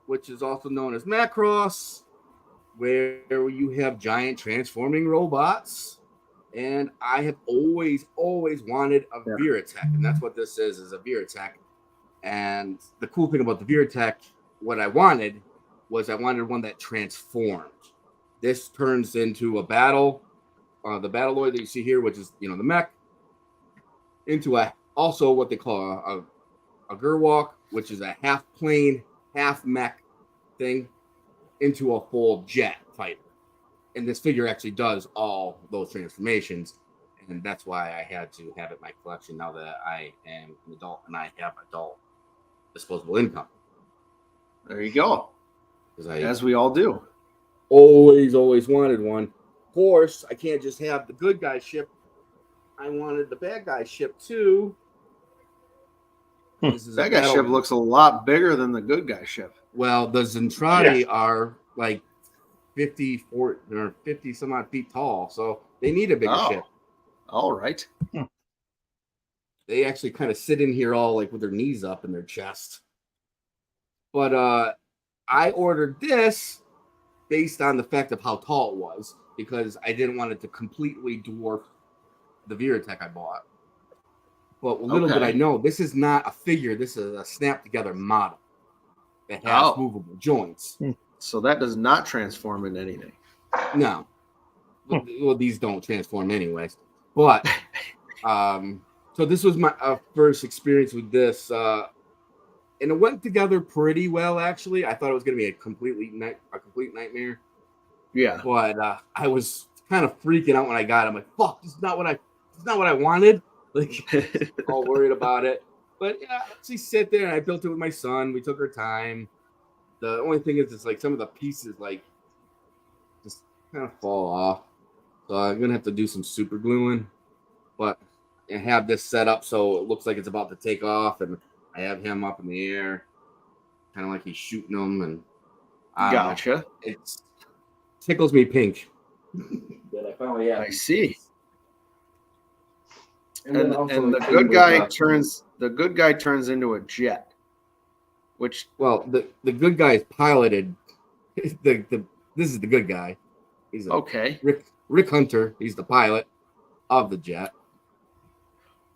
which is also known as Macross, where you have giant transforming robots. And I have always wanted a Veritech, and that's what this is a Veritech. And the cool thing about the Veritech, what I wanted was I wanted one that transformed. This turns into a battle, the Battleoid that you see here, which is the mech, into also what they call a Gerwalk, which is a half plane, half mech thing, into a full jet fighter. And this figure actually does all those transformations, and that's why I had to have it in my collection now that I am an adult and I have adult disposable income. There you go. As we all do. Always wanted one. Of course, I can't just have the good guy ship. I wanted the bad guy ship too. That guy ship looks a lot bigger than the good guy ship. Well, the Zentradi are like 50 some odd feet tall, so they need a bigger ship. All right. They actually kind of sit in here all like with their knees up in their chest. But I ordered this based on the fact of how tall it was, because I didn't want it to completely dwarf the Veritech I bought. But little did I know, this is not a figure. This is a snap-together model that has movable joints. So that does not transform into anything. No. Well, these don't transform anyways. But so this was my first experience with this. And it went together pretty well, actually. I thought it was going to be a complete nightmare. Yeah. But I was kind of freaking out when I got it. I'm like, fuck, this is not what I wanted. Like, all worried about it. But yeah, she sat there and I built it with my son. We took our time. The only thing is, it's like some of the pieces like just kind of fall off. So I'm gonna have to do some super gluing. But I have this set up so it looks like it's about to take off, and I have him up in the air, kind of like he's shooting them. And gotcha. It tickles me pink. That I finally have. I see. And the good guy turns into a jet. Which, well, the good guy is piloted. This is the good guy. He's Rick Hunter. He's the pilot of the jet.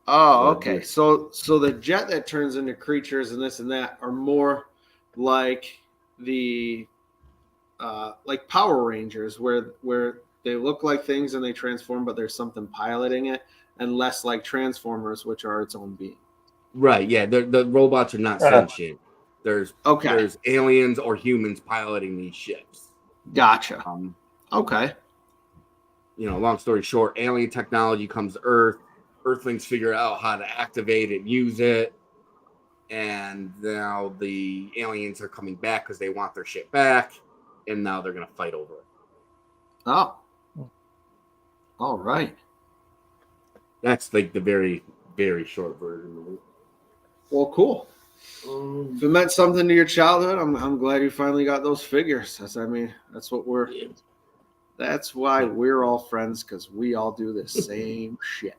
Oh, okay. So the jet that turns into creatures and this and that are more like the like Power Rangers, where they look like things and they transform, but there's something piloting it, and less like Transformers, which are its own being. Right. Yeah. The robots are not sentient. There's aliens or humans piloting these ships. Gotcha. Okay. Long story short, alien technology comes to Earth. Earthlings figure out how to activate it, use it, and now the aliens are coming back because they want their ship back, and now they're going to fight over it. Oh. All right. That's like the very, very short version of it. Well, cool. If it meant something to your childhood, I'm glad you finally got those figures. That's what we're. Yeah. That's why we're all friends, because we all do the same shit.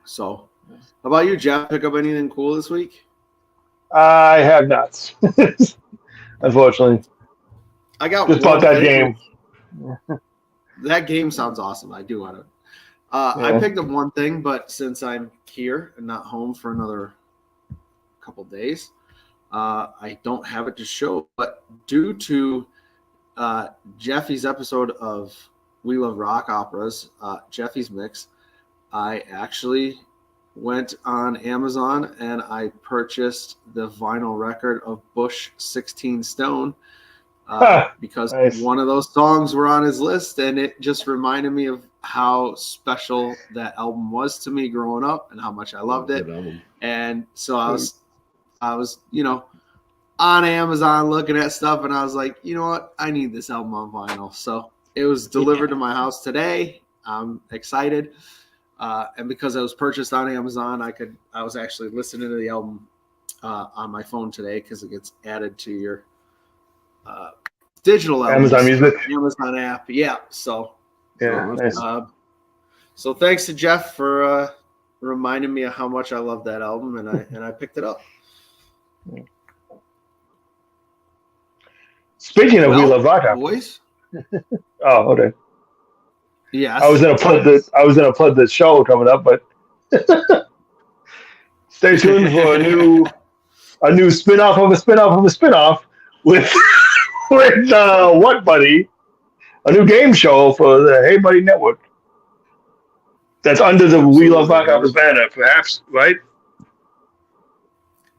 So, how about you, Jeff? Pick up anything cool this week? I have not. Unfortunately, I got just bought that game. That game sounds awesome. I do want to. I picked up one thing, but since I'm here and not home for another couple days, I don't have it to show. But due to Jeffy's episode of We Love Rock Operas, Jeffy's Mix, I actually went on Amazon and I purchased the vinyl record of Bush 16 Stone because nice. one of those songs were on his list, and it just reminded me of how special that album was to me growing up and how much I loved it. And so I was, on Amazon looking at stuff, and I was like, you know what? I need this album on vinyl. So it was delivered to my house today. I'm excited. And because it was purchased on Amazon, I was actually listening to the album on my phone today because it gets added to your digital albums, Amazon Music, Amazon app. Yeah. So nice. So thanks to Jeff for reminding me of how much I love that album, and I picked it up. Speaking of We Love Rock, boys. Oh, okay. Yeah, I was gonna plug the show coming up, but stay tuned for a new spin-off of a spin-off of a spin-off with What Buddy, a new game show for the Hey Buddy Network. That's under the We Love Rock Opera's banner, perhaps, right?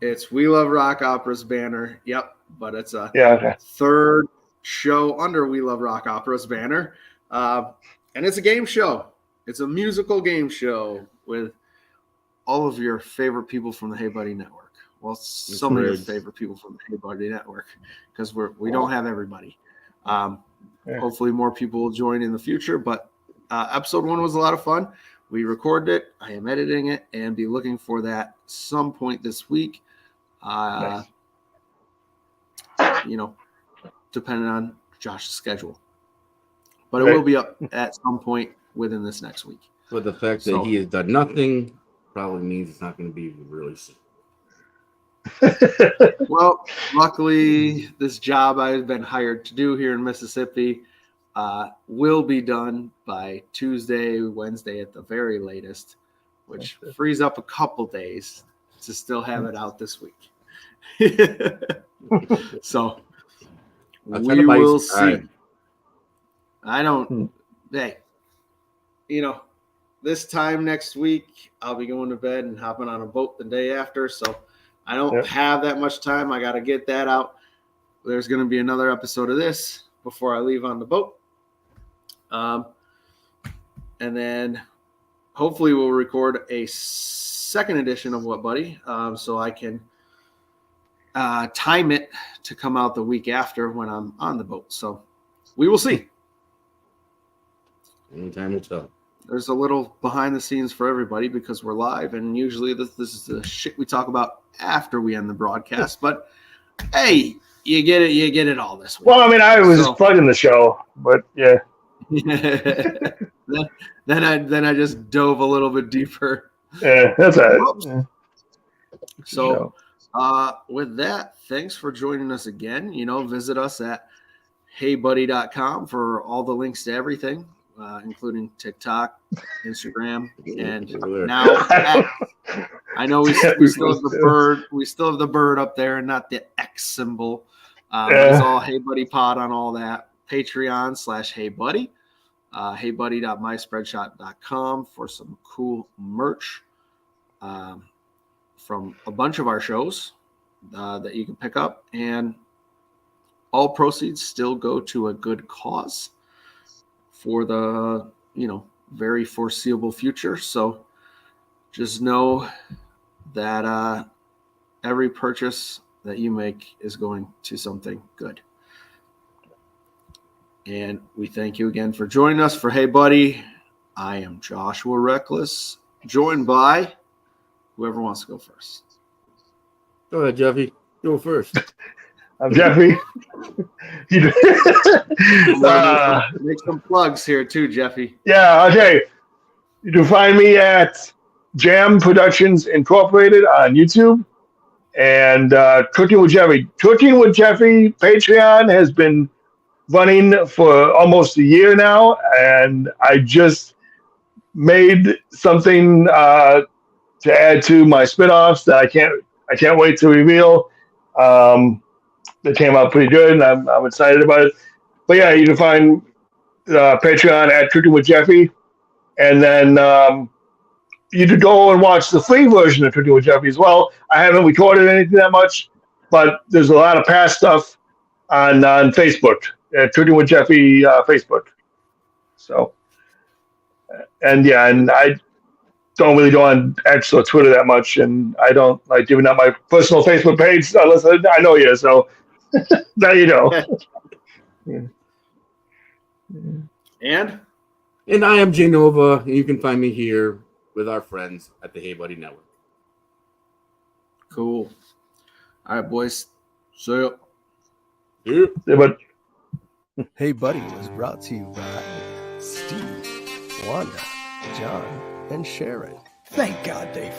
It's We Love Rock Opera's banner. Yep, but it's a third show under We Love Rock Opera's banner. And it's a game show. It's a musical game show with all of your favorite people from the Hey Buddy Network. Well, some of your favorite people from the Hey Buddy Network, because we don't have everybody. Hopefully more people will join in the future. But episode 1 was a lot of fun. We recorded it. I am editing it and be looking for that some point this week. Nice. Depending on Josh's schedule. But it will be up at some point within this next week. But the fact that he has done nothing probably means it's not going to be really soon. Well, luckily, this job I've been hired to do here in Mississippi will be done by Tuesday, Wednesday at the very latest, which frees up a couple days to still have it out this week. So we will see. I don't. Hey, this time next week I'll be going to bed and hopping on a boat the day after. So I don't have that much time. I got to get that out. There's going to be another episode of this before I leave on the boat. And then hopefully we'll record a second edition of What Buddy, so I can time it to come out the week after when I'm on the boat. So we will see. Anytime will tell. There's a little behind the scenes for everybody because we're live, and usually this is the shit we talk about after we end the broadcast. But hey, you get it all this week. Well, I mean, I was plugging the show, but yeah. then I just dove a little bit deeper. Yeah, that's all right. Yeah. So with that, thanks for joining us again. Visit us at heybuddy.com for all the links to everything. Including TikTok, Instagram, and now I know we still have the bird. We still have the bird up there, and not the X symbol. It's all Hey Buddy Pod on all that. Patreon/Hey Buddy, heybuddy.myspreadshop.com for some cool merch from a bunch of our shows that you can pick up, and all proceeds still go to a good cause for the very foreseeable future. So just know that every purchase that you make is going to something good. And we thank you again for joining us for Hey Buddy. I am Joshua Reckless, joined by whoever wants to go first. Go ahead, Jeffy. Go first. I'm Jeffy. Make some plugs here too, Jeffy. Yeah, okay. You can find me at Jam Productions Incorporated on YouTube and Cooking with Jeffy. Cooking with Jeffy Patreon has been running for almost a year now, and I just made something to add to my spinoffs that I can't wait to reveal. That came out pretty good, and I'm excited about it. But yeah, you can find Patreon at Cooking with Jeffy, and then you could go and watch the free version of Tweeting with Jeffy as well. I haven't recorded anything that much, but there's a lot of past stuff on Facebook, Tweeting with Jeffy Facebook. So, and I don't really go on X or Twitter that much, and I don't like giving out my personal Facebook page unless I know you. So now you know. And I am Jay Nova, and you can find me here with our friends at the Hey Buddy Network. Cool. All right, boys. See ya. Yeah. But Hey Buddy was brought to you by Steve, Wanda, John, and Sharon. Thank God they